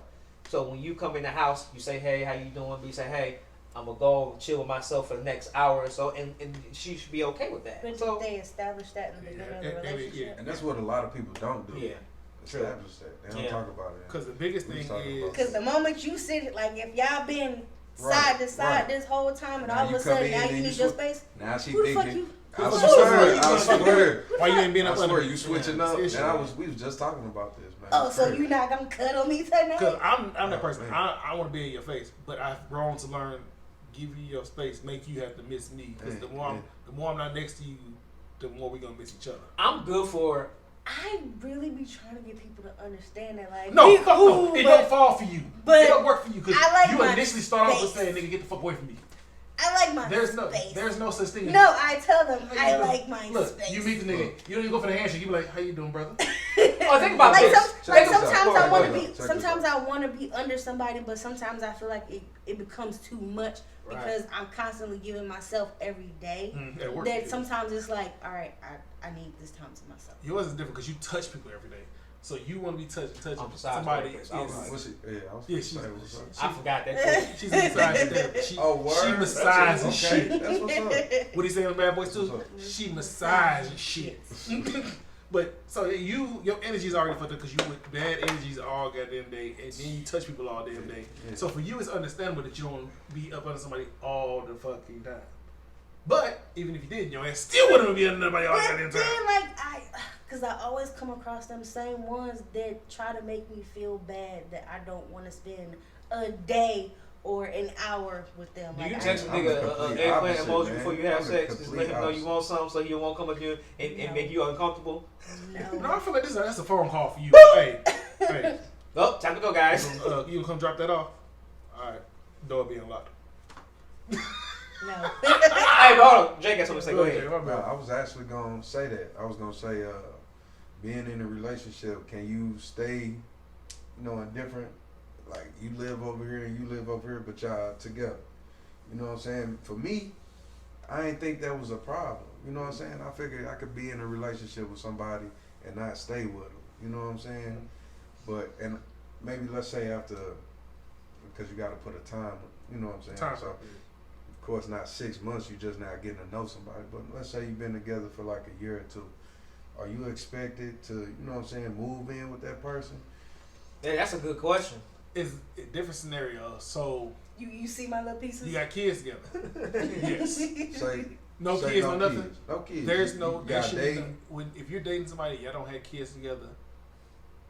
[SPEAKER 2] So when you come in the house, you say, hey, how you doing? But you say, hey, I'm going to go chill with myself for the next hour or so, and she should be okay with that.
[SPEAKER 3] But
[SPEAKER 2] So,
[SPEAKER 3] did they establish that in the beginning of the relationship?
[SPEAKER 4] And that's what a lot of people don't do.
[SPEAKER 2] yeah.
[SPEAKER 4] Establish that. They don't talk about it.
[SPEAKER 1] Because the biggest thing is...
[SPEAKER 3] Because the moment you sit it, like if y'all been
[SPEAKER 4] Right,
[SPEAKER 3] side to side
[SPEAKER 4] right.
[SPEAKER 3] this whole time, and
[SPEAKER 4] Now
[SPEAKER 3] all of
[SPEAKER 4] you
[SPEAKER 3] a
[SPEAKER 4] come
[SPEAKER 3] sudden
[SPEAKER 4] in
[SPEAKER 3] now
[SPEAKER 4] and
[SPEAKER 3] you
[SPEAKER 4] you
[SPEAKER 3] need your
[SPEAKER 4] swi-
[SPEAKER 3] space.
[SPEAKER 4] Now she
[SPEAKER 3] Who the fuck
[SPEAKER 4] thinking.
[SPEAKER 3] you?
[SPEAKER 4] I
[SPEAKER 1] Who the
[SPEAKER 4] swear,
[SPEAKER 1] fuck
[SPEAKER 4] I
[SPEAKER 1] you
[SPEAKER 4] swear.
[SPEAKER 1] Why you ain't being
[SPEAKER 4] I
[SPEAKER 1] up
[SPEAKER 4] swear,
[SPEAKER 1] under
[SPEAKER 4] you switching up.
[SPEAKER 1] It's
[SPEAKER 4] And
[SPEAKER 1] issue.
[SPEAKER 4] we was just talking about this, man.
[SPEAKER 3] Oh,
[SPEAKER 4] It's
[SPEAKER 3] so
[SPEAKER 4] crazy.
[SPEAKER 3] you not gonna cuddle me tonight?
[SPEAKER 1] Because I'm that
[SPEAKER 4] Oh,
[SPEAKER 1] person.
[SPEAKER 4] man.
[SPEAKER 1] I want to be in your face, but I've grown to learn, give you your space, make you have to miss me. Because the more I'm not next to you, the more we gonna miss each other.
[SPEAKER 2] I'm good for...
[SPEAKER 3] I really be trying to get people to understand that, like,
[SPEAKER 1] No,
[SPEAKER 3] we
[SPEAKER 1] fuck
[SPEAKER 3] cool,
[SPEAKER 1] no. It
[SPEAKER 3] but
[SPEAKER 1] don't fall for you.
[SPEAKER 3] but
[SPEAKER 1] It don't work for you because
[SPEAKER 3] I like
[SPEAKER 1] you
[SPEAKER 3] my
[SPEAKER 1] initially start off with
[SPEAKER 3] space.
[SPEAKER 1] saying, "Nigga, get the fuck away from me."
[SPEAKER 3] I like my
[SPEAKER 1] There's
[SPEAKER 3] space.
[SPEAKER 1] no such thing. as-
[SPEAKER 3] No, I tell them
[SPEAKER 1] How you
[SPEAKER 3] I
[SPEAKER 1] doing?
[SPEAKER 3] like my
[SPEAKER 1] Look,
[SPEAKER 3] space.
[SPEAKER 1] you meet the nigga. You don't even go for the handshake. You be like, "How you doing, brother?"
[SPEAKER 2] Oh, think about
[SPEAKER 3] like
[SPEAKER 2] this.
[SPEAKER 3] like
[SPEAKER 4] Check this out.
[SPEAKER 3] sometimes
[SPEAKER 4] Go
[SPEAKER 3] I
[SPEAKER 4] ahead,
[SPEAKER 3] want
[SPEAKER 4] go
[SPEAKER 3] to
[SPEAKER 4] ahead.
[SPEAKER 3] be
[SPEAKER 4] Check this
[SPEAKER 3] sometimes
[SPEAKER 4] out.
[SPEAKER 3] I want to be under somebody, but sometimes I feel like it becomes too much because I'm constantly giving myself every day.
[SPEAKER 1] At work,
[SPEAKER 3] That
[SPEAKER 1] yeah.
[SPEAKER 3] sometimes it's like, all right, I need this time to myself.
[SPEAKER 1] Yours is different because you touch people every day. So you want to be touching
[SPEAKER 2] I'm besides
[SPEAKER 1] somebody.
[SPEAKER 2] therapist.
[SPEAKER 1] Is,
[SPEAKER 2] I was like-
[SPEAKER 4] What's it? Yeah, I was
[SPEAKER 1] Yeah,
[SPEAKER 4] gonna
[SPEAKER 1] she's-
[SPEAKER 4] say, what's up?
[SPEAKER 2] I forgot that.
[SPEAKER 1] she's a massage therapist. She,
[SPEAKER 4] Oh, word?
[SPEAKER 1] she massages
[SPEAKER 4] That's
[SPEAKER 1] shit.
[SPEAKER 4] okay. That's what's up.
[SPEAKER 1] What he saying on Bad Boys
[SPEAKER 4] What's
[SPEAKER 1] too?
[SPEAKER 4] up?
[SPEAKER 1] She massages shit. But so your energy is already fucked up because you with bad energies all goddamn day, and then you touch people all damn day.
[SPEAKER 4] Yeah.
[SPEAKER 1] So for you, it's understandable that you don't be up under somebody all the fucking time. But even if you did, your ass still wouldn't be under nobody all
[SPEAKER 3] But
[SPEAKER 1] goddamn
[SPEAKER 3] then,
[SPEAKER 1] time.
[SPEAKER 3] like, because I always come across them same ones that try to make me feel bad that I don't want to spend a day or an hour with them.
[SPEAKER 2] Do
[SPEAKER 3] Like,
[SPEAKER 2] you
[SPEAKER 3] I-
[SPEAKER 2] text a
[SPEAKER 4] I'm the
[SPEAKER 2] nigga
[SPEAKER 4] complete
[SPEAKER 2] eggplant
[SPEAKER 4] opposite,
[SPEAKER 2] emoji
[SPEAKER 4] man.
[SPEAKER 2] before you have
[SPEAKER 4] I'm the
[SPEAKER 2] sex? Just
[SPEAKER 4] complete
[SPEAKER 2] let him know you
[SPEAKER 4] opposite.
[SPEAKER 2] want something so he won't come up here and
[SPEAKER 3] No.
[SPEAKER 2] make you uncomfortable.
[SPEAKER 1] No,
[SPEAKER 3] No.
[SPEAKER 1] I feel like that's a phone call for you. hey,
[SPEAKER 2] Oh, time to go, guys.
[SPEAKER 1] you gonna come drop that off? All right, door being locked.
[SPEAKER 3] No.
[SPEAKER 2] Hey, but hold on. Jake got something to say. Go ahead.
[SPEAKER 1] My
[SPEAKER 4] No,
[SPEAKER 1] bad.
[SPEAKER 4] I was actually gonna say that. I was gonna say, being in a relationship, can you stay, in different, like you live over here and you live over here, but y'all together. You know what I'm saying? For me, I ain't think that was a problem. You know what I'm saying? I figured I could be in a relationship with somebody and not stay with them. You know what I'm saying? But and maybe let's say after, because you got to put a time. You know what I'm saying?
[SPEAKER 1] Time.
[SPEAKER 4] So, of course, not 6 months. You just not getting to know somebody. But let's say you've been together for like a year or two. Are you expected to, move in with that person?
[SPEAKER 2] Yeah, that's a good question.
[SPEAKER 1] It's a different scenario. So
[SPEAKER 3] You see my little pieces?
[SPEAKER 1] you got kids together. Yes.
[SPEAKER 4] Say
[SPEAKER 1] No
[SPEAKER 4] say
[SPEAKER 1] kids, no nothing.
[SPEAKER 4] kids. No kids.
[SPEAKER 1] There's
[SPEAKER 4] You
[SPEAKER 1] no. There
[SPEAKER 4] got
[SPEAKER 1] should be
[SPEAKER 4] dating.
[SPEAKER 1] no if you're dating somebody, y'all don't have kids together.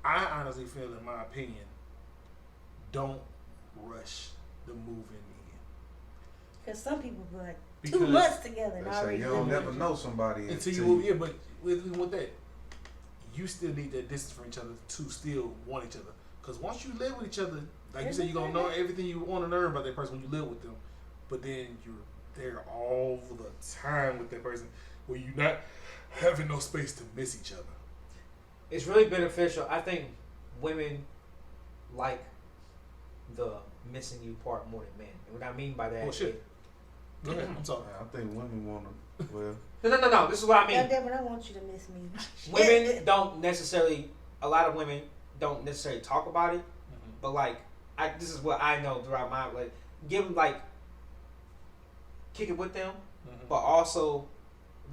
[SPEAKER 1] I honestly feel, in my opinion, don't rush the moving in.
[SPEAKER 3] Because some people be like,
[SPEAKER 1] Because
[SPEAKER 3] 2 months together and
[SPEAKER 4] They say
[SPEAKER 3] already
[SPEAKER 4] you don't
[SPEAKER 3] living
[SPEAKER 4] never
[SPEAKER 3] with
[SPEAKER 4] know somebody
[SPEAKER 1] until you move. Yeah, but with that, you still need that distance from each other to still want each other. Because once you live with each other, like you said, you're gonna know everything you want to learn about that person when you live with them. But then you're there all the time with that person, where you're not having no space to miss each other.
[SPEAKER 2] It's really beneficial. I think women like the missing you part more than men. And what I mean by that,
[SPEAKER 1] Oh, shit. Go ahead. I'm sorry.
[SPEAKER 4] I think women want to. Well,
[SPEAKER 2] No. This is what I
[SPEAKER 3] God
[SPEAKER 2] mean.
[SPEAKER 3] damn it, I want you to miss me.
[SPEAKER 2] Women don't necessarily. A lot of women don't necessarily talk about it, but like, this is what I know throughout my like, give them like, kick it with them, but also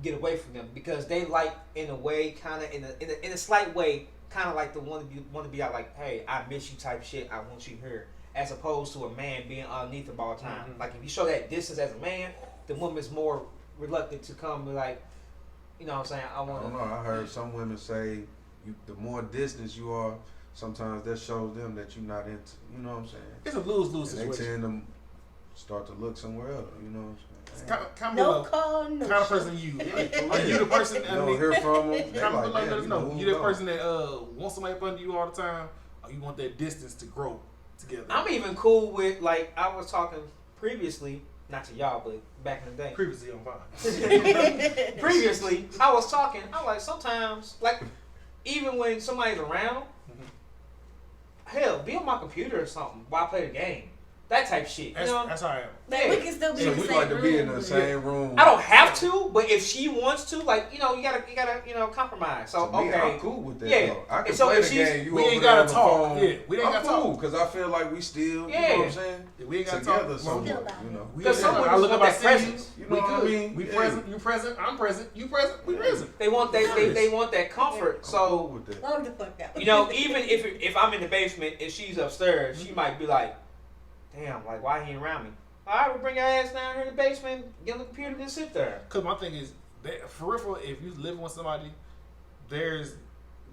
[SPEAKER 2] get away from them because they like in a way, kind of in a slight way, kind of like the want to be out like, hey, I miss you type shit. I want you here, as opposed to a man being underneath them all the time. Like if you show that distance as a man, the woman's more reluctant to come and like, you know what I'm saying? I
[SPEAKER 4] I
[SPEAKER 2] want
[SPEAKER 4] don't know. I heard some women say, the more distance you are, sometimes that shows them that you're not into. You know what I'm saying?
[SPEAKER 1] It's a lose-lose
[SPEAKER 4] And they
[SPEAKER 1] situation.
[SPEAKER 4] tend to start to look somewhere else. You know what I'm
[SPEAKER 1] It's
[SPEAKER 4] saying?
[SPEAKER 1] kind
[SPEAKER 3] No
[SPEAKER 1] of
[SPEAKER 3] call, no
[SPEAKER 1] kind of
[SPEAKER 3] show.
[SPEAKER 1] person you. Are you the person?
[SPEAKER 4] You don't hear from them. They
[SPEAKER 1] Kind
[SPEAKER 4] like,
[SPEAKER 1] of let us know.
[SPEAKER 4] moved
[SPEAKER 1] You that
[SPEAKER 4] on.
[SPEAKER 1] person that wants somebody up under you all the time, or you want that distance to grow together.
[SPEAKER 2] I'm even cool with, like, I was talking previously, not to y'all, but back in the day.
[SPEAKER 1] Previously on fine.
[SPEAKER 2] Previously, I was talking. I like sometimes, like, even when somebody's around, hell, be on my computer or something while I play the game. That type of shit.
[SPEAKER 1] That's,
[SPEAKER 2] you know?
[SPEAKER 1] that's how I am.
[SPEAKER 3] Like, we can still be
[SPEAKER 4] So
[SPEAKER 3] in the
[SPEAKER 4] we
[SPEAKER 3] same
[SPEAKER 4] like to be in
[SPEAKER 3] room.
[SPEAKER 4] the same room.
[SPEAKER 2] I don't have to, but if she wants to, like, you gotta, compromise. So,
[SPEAKER 4] To me,
[SPEAKER 2] okay.
[SPEAKER 4] I'm cool with that.
[SPEAKER 2] Yeah.
[SPEAKER 4] Though. I can
[SPEAKER 2] And so
[SPEAKER 4] play
[SPEAKER 2] if
[SPEAKER 4] the
[SPEAKER 2] she's-
[SPEAKER 4] game. You
[SPEAKER 1] we
[SPEAKER 4] over
[SPEAKER 1] ain't
[SPEAKER 4] there
[SPEAKER 1] gotta
[SPEAKER 4] on the
[SPEAKER 1] talk.
[SPEAKER 4] phone.
[SPEAKER 1] Yeah, we ain't
[SPEAKER 4] I'm
[SPEAKER 1] gotta
[SPEAKER 4] cool
[SPEAKER 1] talk.
[SPEAKER 4] because I feel like we still, you
[SPEAKER 2] Yeah.
[SPEAKER 4] know what I'm saying?
[SPEAKER 1] Yeah, we ain't got to
[SPEAKER 4] Together
[SPEAKER 1] talk.
[SPEAKER 4] somewhat,
[SPEAKER 3] Feel about
[SPEAKER 4] you know.
[SPEAKER 1] We
[SPEAKER 2] Because
[SPEAKER 1] ain't-
[SPEAKER 2] some
[SPEAKER 1] I
[SPEAKER 2] women
[SPEAKER 1] look
[SPEAKER 2] want
[SPEAKER 1] at my
[SPEAKER 2] that
[SPEAKER 1] scenes.
[SPEAKER 2] presence.
[SPEAKER 4] You know
[SPEAKER 1] We
[SPEAKER 4] what I
[SPEAKER 1] good.
[SPEAKER 4] mean?
[SPEAKER 1] We
[SPEAKER 4] Yeah.
[SPEAKER 1] present. You present. I'm present. You present. We present.
[SPEAKER 2] They want they want that comfort.
[SPEAKER 4] I'm cool
[SPEAKER 2] So,
[SPEAKER 4] with that.
[SPEAKER 3] Love the fuck out.
[SPEAKER 2] even if I'm in the basement and she's upstairs, she might be like, damn, like, why he ain't around me? All right, we'll bring your ass down here in the basement, get on the computer, and sit there.
[SPEAKER 1] Because my thing is, that, for real, if you live with somebody, there's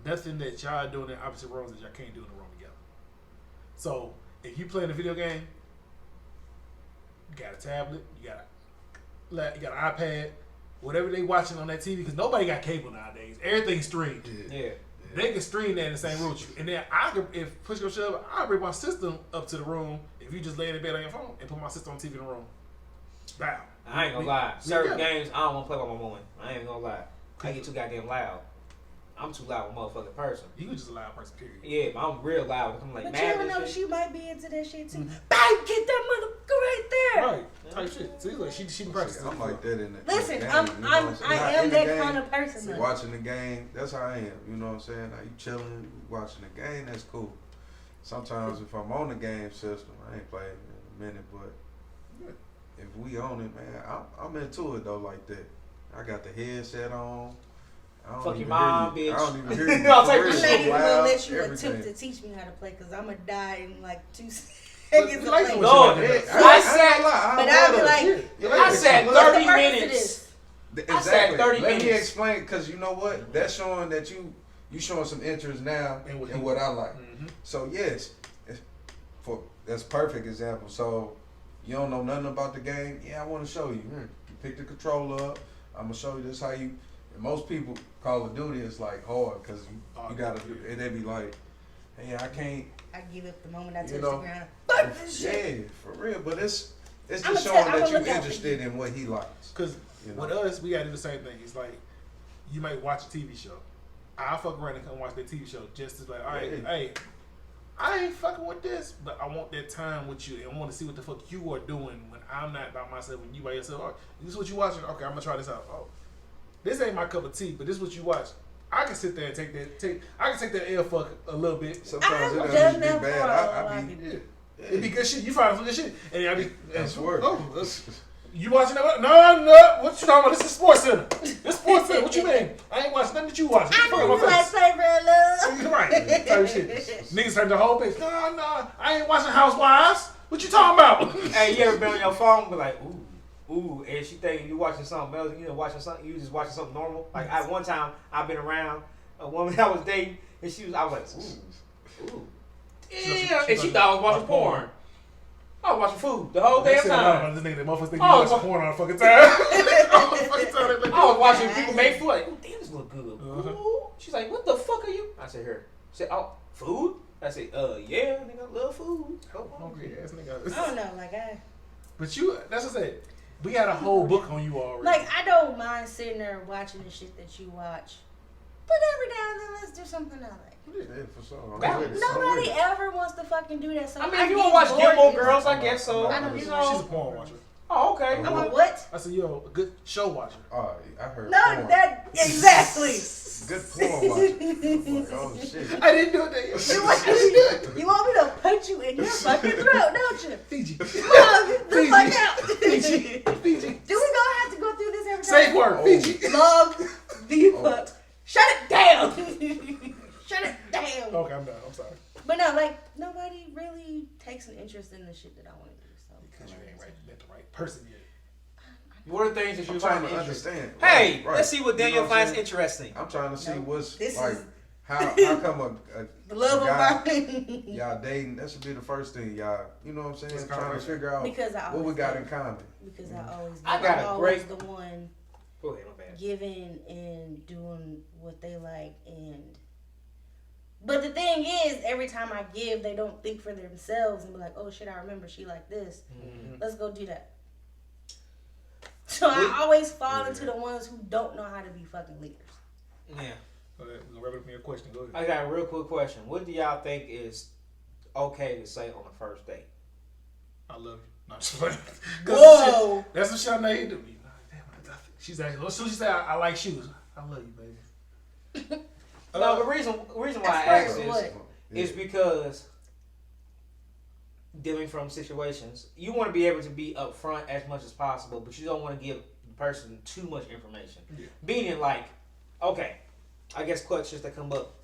[SPEAKER 1] nothing that y'all doing in opposite rooms that y'all can't do in the room together. So if you playing a video game, you got a tablet, you got an iPad, whatever they watching on that TV, because nobody got cable nowadays. Everything's streamed.
[SPEAKER 2] Yeah.
[SPEAKER 1] They can stream that in the same room with you. And then I could, if push go shove, I bring my system up to the room if you just lay in bed on your phone and put my system on TV in the room. Wow.
[SPEAKER 2] I ain't gonna lie. Certain
[SPEAKER 1] yeah.
[SPEAKER 2] games, I don't want to play with my woman. I ain't gonna lie. I get too goddamn loud. I'm too loud with a motherfucking person.
[SPEAKER 1] You just a loud person, period.
[SPEAKER 2] Yeah, but I'm real loud. I'm like
[SPEAKER 3] But
[SPEAKER 2] mad
[SPEAKER 3] you never
[SPEAKER 2] and
[SPEAKER 3] know,
[SPEAKER 2] shit.
[SPEAKER 3] she might be into that shit too.
[SPEAKER 1] Mhm.
[SPEAKER 3] Bang, get that motherfucker right there.
[SPEAKER 1] Right. Type shit. See, look, she practices.
[SPEAKER 4] I'm like that in the
[SPEAKER 3] Listen,
[SPEAKER 4] in the game,
[SPEAKER 3] I'm
[SPEAKER 4] you know what I'm saying?
[SPEAKER 3] I
[SPEAKER 4] Not
[SPEAKER 3] am
[SPEAKER 4] in the
[SPEAKER 3] that
[SPEAKER 4] game,
[SPEAKER 3] kind of person. though.
[SPEAKER 4] watching the game, that's how I am. You know what I'm saying? Now you chilling, watching the game, that's cool. Sometimes if I'm on the game system, I ain't playing in a minute, but if we own it, man, I'm into it though like that. I got the headset on. I don't
[SPEAKER 2] Fuck
[SPEAKER 4] even
[SPEAKER 2] your mom,
[SPEAKER 4] hear you.
[SPEAKER 2] bitch.
[SPEAKER 4] I don't even hear you.
[SPEAKER 2] I'll
[SPEAKER 4] For
[SPEAKER 2] take
[SPEAKER 4] real,
[SPEAKER 2] the
[SPEAKER 3] I'm
[SPEAKER 2] shit.
[SPEAKER 3] not even gonna
[SPEAKER 4] loud,
[SPEAKER 3] let you
[SPEAKER 4] everything.
[SPEAKER 3] attempt to teach me how to play because I'm gonna die in like 2
[SPEAKER 1] But
[SPEAKER 3] seconds
[SPEAKER 1] you
[SPEAKER 3] of
[SPEAKER 1] like
[SPEAKER 3] playing.
[SPEAKER 1] it
[SPEAKER 2] No,
[SPEAKER 1] when she like that.
[SPEAKER 2] I said-
[SPEAKER 3] But I'll be like,
[SPEAKER 2] I said
[SPEAKER 3] what's the
[SPEAKER 2] 30
[SPEAKER 3] purpose of
[SPEAKER 2] minutes.
[SPEAKER 3] this?
[SPEAKER 2] I said 30
[SPEAKER 4] Let me
[SPEAKER 2] minutes.
[SPEAKER 4] explain, because you know what? That's showing that you showing some interest now
[SPEAKER 1] And what
[SPEAKER 4] in
[SPEAKER 1] you
[SPEAKER 4] what I
[SPEAKER 1] want.
[SPEAKER 4] like.
[SPEAKER 1] Mhm.
[SPEAKER 4] So yes, that's a perfect example. So you don't know nothing about the game. Yeah, I want to show you. You pick the controller up. I'm gonna show you this how you. And most people Call of Duty is like hard because you gotta. And they be like, hey, I can't.
[SPEAKER 3] I give up the moment I touch
[SPEAKER 4] You
[SPEAKER 3] the
[SPEAKER 4] know,
[SPEAKER 3] ground. Fuck this
[SPEAKER 4] Yeah,
[SPEAKER 3] shit.
[SPEAKER 4] for real. But it's
[SPEAKER 3] I'ma
[SPEAKER 4] just
[SPEAKER 3] tell-
[SPEAKER 4] showing
[SPEAKER 3] I'ma
[SPEAKER 4] that you're
[SPEAKER 3] look out for
[SPEAKER 4] interested
[SPEAKER 3] you.
[SPEAKER 4] in what he likes.
[SPEAKER 1] Because
[SPEAKER 4] You know?
[SPEAKER 1] with us, we gotta do the same thing. It's like you might watch a TV show. I'll fuck around and come watch that TV show just to like, all right,
[SPEAKER 4] Yeah.
[SPEAKER 1] hey, I ain't fucking with this, but I want that time with you and I want to see what the fuck you are doing when I'm not by myself and you by yourself. Oh, this is what you watching? Okay, I'm gonna try this out. Oh, this ain't my cup of tea, but this is what you watch. I can sit there and take that. I can take that L fuck a little bit.
[SPEAKER 4] Sometimes it
[SPEAKER 3] I've
[SPEAKER 4] doesn't
[SPEAKER 3] done
[SPEAKER 4] be
[SPEAKER 3] that
[SPEAKER 4] bad.
[SPEAKER 3] for a
[SPEAKER 4] I
[SPEAKER 3] lot of
[SPEAKER 4] be.
[SPEAKER 3] people.
[SPEAKER 1] Yeah. It'd be good shit. You find some good shit, and then I be
[SPEAKER 4] That's work.
[SPEAKER 1] Oh, you watching that? No, what you talking about? This is Sports Center. This Sports Center. What you mean? I ain't watching nothing that you watching.
[SPEAKER 3] I
[SPEAKER 1] Fuck
[SPEAKER 3] know
[SPEAKER 1] my
[SPEAKER 3] you like
[SPEAKER 1] face.
[SPEAKER 3] play for love.
[SPEAKER 1] Right. Type shit. Niggas turn the whole page. No, I ain't watching Housewives. What you talking about?
[SPEAKER 2] Hey, you ever been on your phone and be like, ooh, and she thinking you watching something else, you just watching something normal? Like, at one time, I've been around a woman I was dating, and I was like, ooh. Yeah, and she thought I was watching porn. I was watching food the whole
[SPEAKER 1] They
[SPEAKER 2] damn
[SPEAKER 1] said a lot
[SPEAKER 2] time.
[SPEAKER 1] about this nigga. That motherfuckers think
[SPEAKER 2] Oh,
[SPEAKER 1] you watching porn all the fucking time. All the fucking time.
[SPEAKER 2] I was watching people make food. Like, ooh, damn, this look good.
[SPEAKER 1] Uh-huh.
[SPEAKER 2] Ooh. She's like, what the fuck are you? I said, here. She said, oh, food? I said, yeah, nigga, I love food.
[SPEAKER 1] Hungry ass
[SPEAKER 3] I
[SPEAKER 1] nigga.
[SPEAKER 3] don't know, like
[SPEAKER 1] But you, that's what I said. We got a whole book on you already.
[SPEAKER 3] like I don't mind sitting there watching the shit that you watch. But every now and then, let's do something I like.
[SPEAKER 4] Yeah, for sure. I'm
[SPEAKER 2] Balance.
[SPEAKER 4] with it. I'm
[SPEAKER 3] Nobody
[SPEAKER 4] with it.
[SPEAKER 3] ever wants to fucking do that. So
[SPEAKER 2] I mean, if you
[SPEAKER 3] get
[SPEAKER 2] want to watch
[SPEAKER 3] bored
[SPEAKER 2] Gilmore
[SPEAKER 3] easily.
[SPEAKER 2] Girls, I guess so.
[SPEAKER 3] I don't
[SPEAKER 2] You
[SPEAKER 3] do
[SPEAKER 1] She's
[SPEAKER 2] know.
[SPEAKER 1] a porn watcher.
[SPEAKER 2] Oh, okay.
[SPEAKER 3] I'm a what?
[SPEAKER 1] I said, yo, a good show watcher.
[SPEAKER 4] Oh, I heard
[SPEAKER 3] No,
[SPEAKER 4] porn.
[SPEAKER 3] that exactly.
[SPEAKER 4] Good porn watching. Like, oh shit.
[SPEAKER 1] I didn't do it that year.
[SPEAKER 3] You want me to punch you in your fucking throat, don't you?
[SPEAKER 1] Fiji.
[SPEAKER 3] Log the fuck out.
[SPEAKER 1] Fiji. Fiji.
[SPEAKER 3] Do we gonna have to go through this every time?
[SPEAKER 1] Safe word.
[SPEAKER 4] Oh.
[SPEAKER 1] Fiji.
[SPEAKER 3] Log the
[SPEAKER 4] Oh.
[SPEAKER 3] fuck. Shut it down. Shut it down.
[SPEAKER 1] Okay, I'm done. I'm sorry.
[SPEAKER 3] But no, like nobody really takes an interest in the shit that I want to do. So
[SPEAKER 1] Because you ain't met the right person yet.
[SPEAKER 2] What are the things that
[SPEAKER 4] I'm
[SPEAKER 2] you
[SPEAKER 4] trying
[SPEAKER 2] find
[SPEAKER 4] to
[SPEAKER 2] interesting?
[SPEAKER 4] understand.
[SPEAKER 2] Hey,
[SPEAKER 4] Right.
[SPEAKER 2] let's see what
[SPEAKER 4] You know
[SPEAKER 2] Daniel
[SPEAKER 4] I'm
[SPEAKER 2] finds
[SPEAKER 4] saying?
[SPEAKER 2] interesting.
[SPEAKER 4] I'm trying to see what's
[SPEAKER 3] This
[SPEAKER 4] like
[SPEAKER 3] is-
[SPEAKER 4] how come
[SPEAKER 3] the love
[SPEAKER 4] a
[SPEAKER 3] of
[SPEAKER 4] guy,
[SPEAKER 3] mine.
[SPEAKER 4] y'all dating, that should be the first thing y'all, you know what I'm saying?
[SPEAKER 1] It's
[SPEAKER 4] Trying to
[SPEAKER 1] conversation.
[SPEAKER 4] figure out
[SPEAKER 3] Because I
[SPEAKER 4] what we
[SPEAKER 3] always
[SPEAKER 4] got
[SPEAKER 3] do.
[SPEAKER 4] in common.
[SPEAKER 3] Because I always,
[SPEAKER 2] I got
[SPEAKER 3] I'm
[SPEAKER 2] a
[SPEAKER 3] always
[SPEAKER 2] great-
[SPEAKER 3] the one
[SPEAKER 2] Go ahead, my bad.
[SPEAKER 3] giving and doing what they like, and But the thing is, every time I give, they don't think for themselves and be like, oh shit, I remember she like this. Let's go do that. So I always fall into the ones who don't know how to be fucking leaders.
[SPEAKER 2] Yeah.
[SPEAKER 1] Go ahead. We're gonna wrap up your question. Go ahead.
[SPEAKER 2] I got a real quick question. What do y'all think is okay to say on the first date?
[SPEAKER 1] I love you. No, just playing.
[SPEAKER 3] Whoa.
[SPEAKER 1] That's what Shawnee hit to me. She's like, as soon as she said, I like shoes. I love you, baby.
[SPEAKER 2] No, the reason why I asked this is because dealing from situations, you want to be able to be upfront as much as possible, but you don't want to give the person too much information.
[SPEAKER 1] Yeah.
[SPEAKER 2] Meaning, like, okay, I guess questions that come up.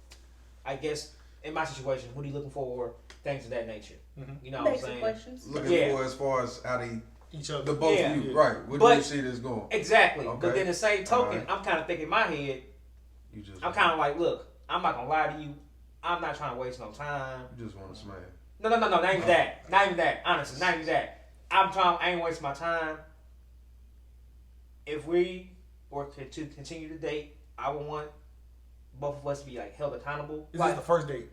[SPEAKER 2] I guess in my situation, what are you looking for? Things of that nature. You know what I'm saying?
[SPEAKER 3] Questions.
[SPEAKER 4] Looking for as far as how they
[SPEAKER 1] Each other.
[SPEAKER 4] the both of you, right? Where do you see this going?
[SPEAKER 2] Exactly.
[SPEAKER 4] Okay.
[SPEAKER 2] But then the same token, I'm kind of thinking in my head, I'm kind of like, look, I'm not gonna lie to you. I'm not trying to waste no time.
[SPEAKER 4] You just want to smash.
[SPEAKER 2] No, not even that. Not even that. Honestly, not even that. I ain't wasting my time. If we were to continue to date, I would want both of us to be like held accountable.
[SPEAKER 1] This
[SPEAKER 2] like,
[SPEAKER 1] is the first date.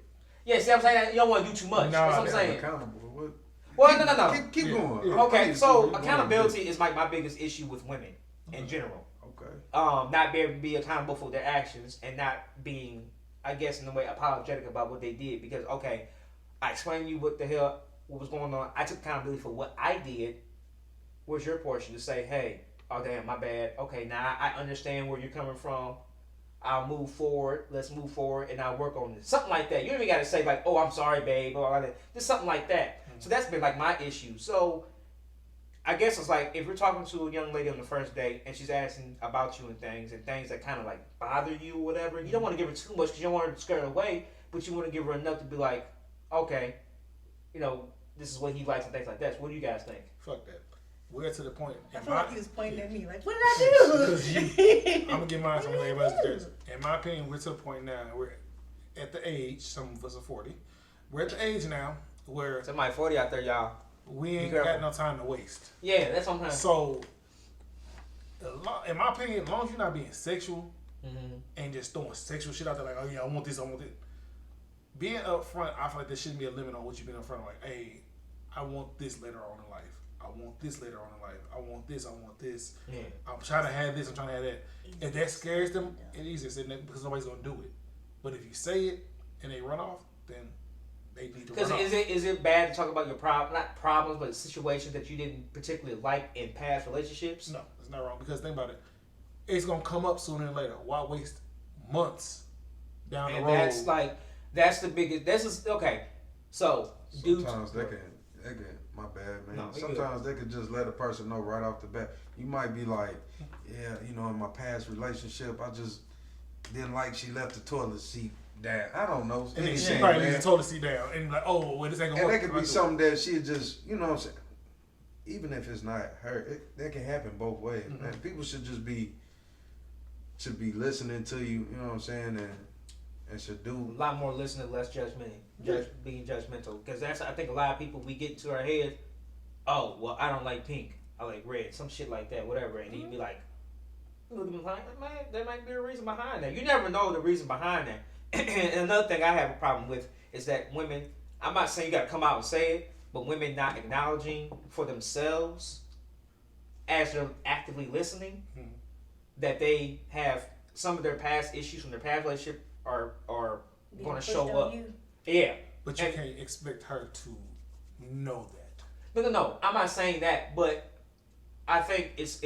[SPEAKER 2] Yeah, see what I'm saying? You don't want to do too much.
[SPEAKER 1] No,
[SPEAKER 2] That's what I'm saying.
[SPEAKER 4] Accountable. What?
[SPEAKER 2] Well, no.
[SPEAKER 4] Keep going.
[SPEAKER 1] Yeah.
[SPEAKER 2] Okay, so accountability is like my biggest issue with women in general.
[SPEAKER 4] Okay.
[SPEAKER 2] Not being able to be accountable for their actions and not being, I guess, in a way, apologetic about what they did. Because, okay, I explained to you what was going on. I took accountability for what I did. Where's your portion to say, hey, oh damn, my bad. Okay, now I understand where you're coming from. I'll move forward. Let's move forward, and I'll work on this. Something like that. You don't even got to say like, oh, I'm sorry, babe, or just something like that. So that's been like my issue. So I guess it's like if you're talking to a young lady on the first date and she's asking about you and things that kind of like bother you or whatever, you don't want to give her too much because you don't want her to scare her away, but you want to give her enough to be like, okay, you know, this is what he likes and things like that. So what do you guys think?
[SPEAKER 1] Fuck that. We're to the point.
[SPEAKER 3] I feel like he was pointing at me like, what did I do?
[SPEAKER 1] I'm going to get mine. Some everybody's theirs. In my opinion, we're to the point now. We're at the age, some of us are 40. We're at the age now where
[SPEAKER 2] Somebody 40 out there, y'all.
[SPEAKER 1] we ain't got no time to waste.
[SPEAKER 2] Yeah, that's what I'm saying.
[SPEAKER 1] So, in my opinion, as long as you're not being sexual and just throwing sexual shit out there like, oh yeah, I want this, I want it. Being upfront, I feel like there shouldn't be a limit on what you've been upfront. Like, hey, I want this later on in life. I want this later on in life. I want this. I want this.
[SPEAKER 2] Yeah.
[SPEAKER 1] I'm trying to have this. I'm trying to have that. If that scares them, it's easier saying that because nobody's gonna do it. But if you say it and they run off, then they need to run off.
[SPEAKER 2] Because is it bad to talk about your not problems, but situations that you didn't particularly like in past relationships?
[SPEAKER 1] No, it's not wrong. Because think about it, it's gonna come up sooner or later. Why waste months down the road?
[SPEAKER 2] And that's the biggest. This is okay. So
[SPEAKER 4] sometimes they can. My bad, man.
[SPEAKER 2] No,
[SPEAKER 4] Sometimes they could just let a person know right off the bat. You might be like, yeah, you know, in my past relationship, I just didn't like she left the toilet seat down. I don't know.
[SPEAKER 1] And then
[SPEAKER 4] Anything,
[SPEAKER 1] she probably
[SPEAKER 4] man.
[SPEAKER 1] leaves the toilet seat down and like, oh, well, this ain't gonna work.
[SPEAKER 4] And that could be something that she just, you know what I'm saying? Even if it's not her, that can happen both ways. Man. People should be listening to you, you know what I'm saying, and should do
[SPEAKER 2] a lot more listening, less judgment, being judgmental. Because that's, I think, a lot of people, we get into our head, oh, well, I don't like pink, I like red, some shit like that, whatever. And you'd be like, look at me like, man, there might be a reason behind that. You never know the reason behind that. And another thing I have a problem with is that women, I'm not saying you got to come out and say it, but women not acknowledging for themselves as they're actively listening that they have some of their past issues from their past relationship are going to show up. Yeah.
[SPEAKER 1] But you can't expect her to know that.
[SPEAKER 2] No. I'm not saying that, but I think it's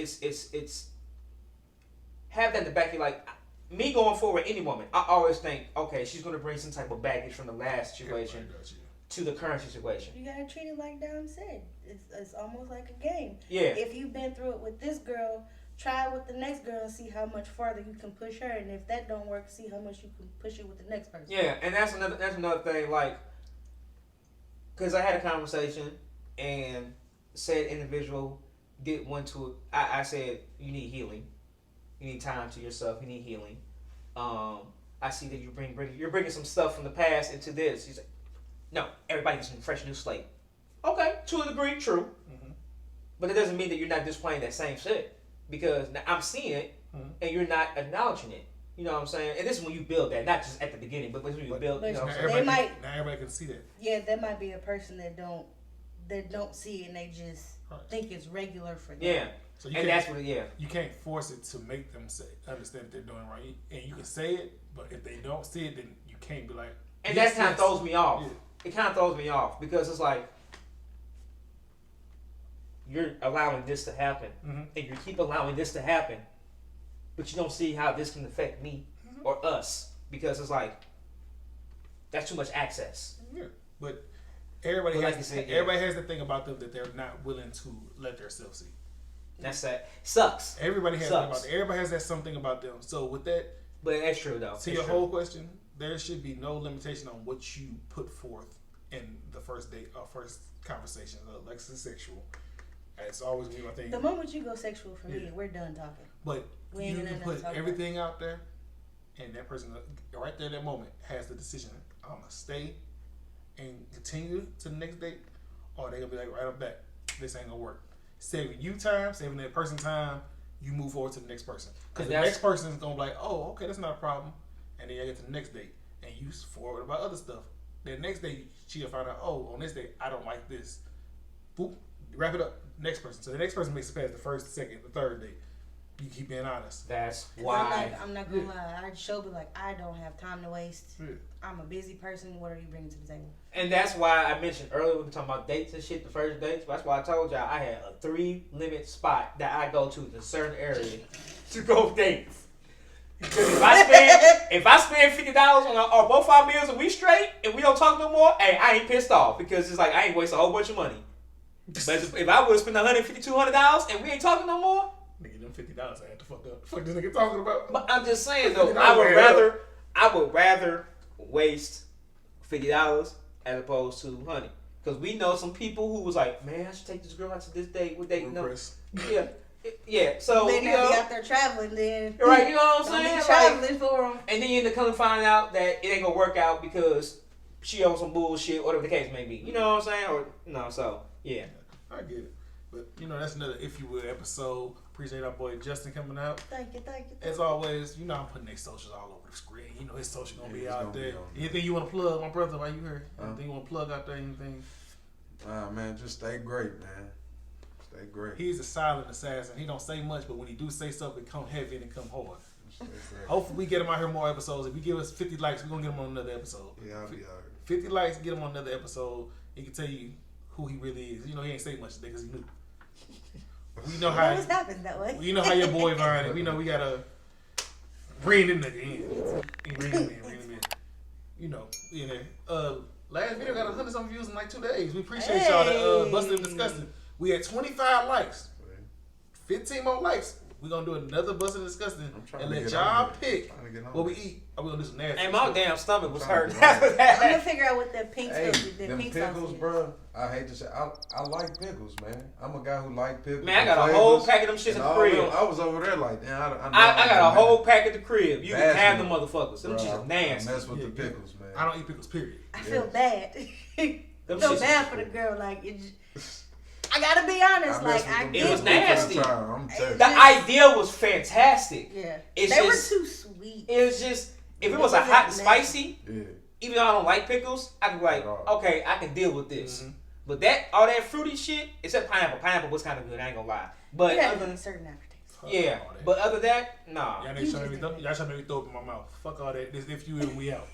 [SPEAKER 2] have that in the back of your, like, me going forward, any woman, I always think, okay, she's going to bring some type of baggage from the last situation to the current situation.
[SPEAKER 3] You gotta treat it like Dom said. It's almost like a game.
[SPEAKER 2] Yeah.
[SPEAKER 3] If you've been through it with this girl, try it with the next girl and see how much farther you can push her. And if that don't work, see how much you can push it with the next person.
[SPEAKER 2] Yeah, and that's another thing, like, because I had a conversation and said individual did one to, I said, you need healing. You need time to yourself. You need healing. I see that you're bringing some stuff from the past into this. He's like, no, everybody gets a fresh new slate. Okay, to a degree, true. But it doesn't mean that you're not displaying that same shit. Because now I'm seeing it, and you're not acknowledging it. You know what I'm saying? And this is when you build that, not just at the beginning, but when you build.
[SPEAKER 3] But
[SPEAKER 2] You know what I'm
[SPEAKER 3] they
[SPEAKER 2] saying?
[SPEAKER 3] might-
[SPEAKER 1] Now everybody can see that.
[SPEAKER 3] Yeah, that might be a person that don't see it and they just
[SPEAKER 1] Right.
[SPEAKER 3] think it's regular for them.
[SPEAKER 2] Yeah.
[SPEAKER 1] So you
[SPEAKER 2] And
[SPEAKER 1] can't,
[SPEAKER 2] that's what. Yeah.
[SPEAKER 1] you can't force it to make them understand that they're doing right. And you can say it, but if they don't see it, then you can't be like.
[SPEAKER 2] And
[SPEAKER 1] yes,
[SPEAKER 2] that kind of
[SPEAKER 1] yes.
[SPEAKER 2] throws me off.
[SPEAKER 1] Yeah.
[SPEAKER 2] It kind of throws me off because it's like you're allowing this to happen,
[SPEAKER 1] Mhm.
[SPEAKER 2] and you keep allowing this to happen, but you don't see how this can affect me or us because it's like that's too much access.
[SPEAKER 1] Yeah, but everybody
[SPEAKER 2] But
[SPEAKER 1] has
[SPEAKER 2] like you said, yeah.
[SPEAKER 1] everybody has the thing about them that they're not willing to let themselves see.
[SPEAKER 2] That's that sucks.
[SPEAKER 1] Everybody has
[SPEAKER 2] Sucks.
[SPEAKER 1] that about everybody has that something about them. So with that,
[SPEAKER 2] But that's true though.
[SPEAKER 1] to
[SPEAKER 2] It's
[SPEAKER 1] your
[SPEAKER 2] true.
[SPEAKER 1] whole question, there should be no limitation on what you put forth in the first date or first conversation, like it's sexual. It's always gonna be my thing.
[SPEAKER 3] The moment you go sexual for me,
[SPEAKER 1] Yeah.
[SPEAKER 3] we're done talking.
[SPEAKER 1] But
[SPEAKER 3] We ain't
[SPEAKER 1] you
[SPEAKER 3] gonna
[SPEAKER 1] can
[SPEAKER 3] nothing to
[SPEAKER 1] put
[SPEAKER 3] talk about.
[SPEAKER 1] everything out there, and that person right there in that moment has the decision. I'm gonna stay and continue to the next date, or they gonna be like, right up back, this ain't gonna work. Saving you time, saving that person time. You move forward to the next person because
[SPEAKER 2] And
[SPEAKER 1] the
[SPEAKER 2] that's-
[SPEAKER 1] next person is gonna be like, oh, okay, that's not a problem, and then you get to the next date and you forward about other stuff. The next day she'll find out, oh, on this date I don't like this. Boop, wrap it up. Next person. So the next person makes it past the first, the second, the third date. You keep being honest.
[SPEAKER 2] That's
[SPEAKER 3] 'Cause
[SPEAKER 2] why.
[SPEAKER 3] I'm not gonna lie. I show be like, I don't have time to waste.
[SPEAKER 1] Yeah.
[SPEAKER 3] I'm a busy person. What are you bringing to the table?
[SPEAKER 2] And that's why I mentioned earlier we were talking about dates and shit, the first dates. That's why I told y'all I had a 3-limit spot that I go to in a certain area to go dates. Because if I spend $50 on both our meals and we straight and we don't talk no more, hey, I ain't pissed off because it's like I ain't waste a whole bunch of money. But if I would have spent $150, $200 and we ain't talking no more,
[SPEAKER 1] Nigga, them $50 I had to fuck up. The fuck this nigga talking about?
[SPEAKER 2] but I'm just saying though,
[SPEAKER 1] $50
[SPEAKER 2] I would rather waste $50 as opposed to $100. Because we know some people who was like, man, I should take this girl out to this date. What date? No.
[SPEAKER 1] Chris.
[SPEAKER 2] Yeah. Yeah. So,
[SPEAKER 3] Then
[SPEAKER 2] you
[SPEAKER 3] they'll be
[SPEAKER 2] know,
[SPEAKER 3] out there traveling. Then
[SPEAKER 2] right, you know what I'm
[SPEAKER 3] don't be
[SPEAKER 2] saying? Like,
[SPEAKER 3] traveling for them.
[SPEAKER 2] and then you end up coming to find out that it ain't going to work out because she on some bullshit, whatever the case may be. You know what I'm saying? Or, no, so, yeah.
[SPEAKER 1] I get it. But, you know, that's another If You Would episode. Appreciate our boy Justin coming out.
[SPEAKER 3] Thank you.
[SPEAKER 1] As always, you know I'm putting their socials all over the screen. You know his social gonna be
[SPEAKER 4] it's
[SPEAKER 1] out
[SPEAKER 4] gonna be
[SPEAKER 1] there.
[SPEAKER 4] on there.
[SPEAKER 1] Anything you want to plug, my brother, while you here? Anything you want to plug out there? Anything?
[SPEAKER 4] Man, just stay great, man. Stay great.
[SPEAKER 1] He's a silent assassin. He don't say much, but when he do say something, it come heavy and it come hard.
[SPEAKER 4] Stay great.
[SPEAKER 1] Hopefully we get him out here more episodes. If you give us 50 likes, we're gonna get him on another episode.
[SPEAKER 4] Yeah, I'll be out
[SPEAKER 1] 50 likes, get him on another episode. He can tell you who he really is. You know he ain't say much today because he knew. We know
[SPEAKER 3] It
[SPEAKER 1] how.
[SPEAKER 3] always happens that way.
[SPEAKER 1] You know how your boy Vine. We know we gotta bring them nigga in. Bring them in. You know, in there. Last video got 100-something views in like 2 days. We appreciate y'all that busted and disgusted. We had 25 likes,
[SPEAKER 4] there.
[SPEAKER 1] 15 more likes. We're gonna do another busted and disgusting
[SPEAKER 4] I'm trying
[SPEAKER 1] and
[SPEAKER 4] to
[SPEAKER 1] let
[SPEAKER 4] get
[SPEAKER 1] y'all
[SPEAKER 4] on there.
[SPEAKER 1] pick
[SPEAKER 4] Trying to get on
[SPEAKER 1] what we
[SPEAKER 4] there.
[SPEAKER 1] eat. Are we gonna do some nasty?
[SPEAKER 2] And my damn stomach was
[SPEAKER 4] I'm trying
[SPEAKER 2] hurting
[SPEAKER 4] to
[SPEAKER 2] after
[SPEAKER 3] I'm gonna
[SPEAKER 2] that.
[SPEAKER 3] figure out what that pink
[SPEAKER 4] Hey,
[SPEAKER 3] stuff is. That
[SPEAKER 4] them
[SPEAKER 3] pink
[SPEAKER 4] pickles,
[SPEAKER 3] sauce is.
[SPEAKER 4] bro. I hate to say, I like pickles, man. I'm a guy who like pickles.
[SPEAKER 2] Man, I got a
[SPEAKER 4] flavors,
[SPEAKER 2] whole pack of them shits
[SPEAKER 4] and
[SPEAKER 2] at the
[SPEAKER 4] all
[SPEAKER 2] crib.
[SPEAKER 4] them- I was over there like, damn,
[SPEAKER 2] I got a whole pack at the crib. You can
[SPEAKER 4] Bad
[SPEAKER 2] have them
[SPEAKER 4] smell.
[SPEAKER 2] motherfuckers. Them shits are
[SPEAKER 4] I
[SPEAKER 2] nasty.
[SPEAKER 4] mess with
[SPEAKER 1] Yeah,
[SPEAKER 4] the
[SPEAKER 1] yeah.
[SPEAKER 4] pickles, man.
[SPEAKER 1] I don't eat pickles. Period.
[SPEAKER 3] I feel
[SPEAKER 4] Yes.
[SPEAKER 3] bad.
[SPEAKER 2] Them
[SPEAKER 3] feel
[SPEAKER 2] shits
[SPEAKER 3] bad
[SPEAKER 2] are-
[SPEAKER 3] for the girl. Like it I gotta be honest.
[SPEAKER 4] I
[SPEAKER 3] Like
[SPEAKER 4] mess
[SPEAKER 3] I
[SPEAKER 4] with them
[SPEAKER 3] get
[SPEAKER 2] It was
[SPEAKER 3] it.
[SPEAKER 2] nasty.
[SPEAKER 4] I'm telling
[SPEAKER 2] The
[SPEAKER 4] you.
[SPEAKER 2] idea was fantastic.
[SPEAKER 3] Yeah,
[SPEAKER 2] It's
[SPEAKER 3] they
[SPEAKER 2] just-
[SPEAKER 3] were too sweet.
[SPEAKER 2] It was just, if it
[SPEAKER 3] It
[SPEAKER 2] was a
[SPEAKER 3] wasn't
[SPEAKER 2] hot and
[SPEAKER 3] nasty.
[SPEAKER 2] spicy,
[SPEAKER 4] Yeah.
[SPEAKER 2] even though I don't like pickles, I could be like,
[SPEAKER 4] At all.
[SPEAKER 2] okay, I can deal with this.
[SPEAKER 1] Mhm.
[SPEAKER 2] But that, all that fruity shit, except pineapple. Pineapple was kind of good, I ain't gonna lie. But
[SPEAKER 3] You gotta
[SPEAKER 2] other
[SPEAKER 3] give
[SPEAKER 2] than,
[SPEAKER 3] certain aftertaste.
[SPEAKER 1] Fuck
[SPEAKER 2] yeah,
[SPEAKER 1] all that.
[SPEAKER 2] but other than that, nah.
[SPEAKER 1] Y'all niggas trying to make me throw up in my mouth. Fuck all that. This If You and we out.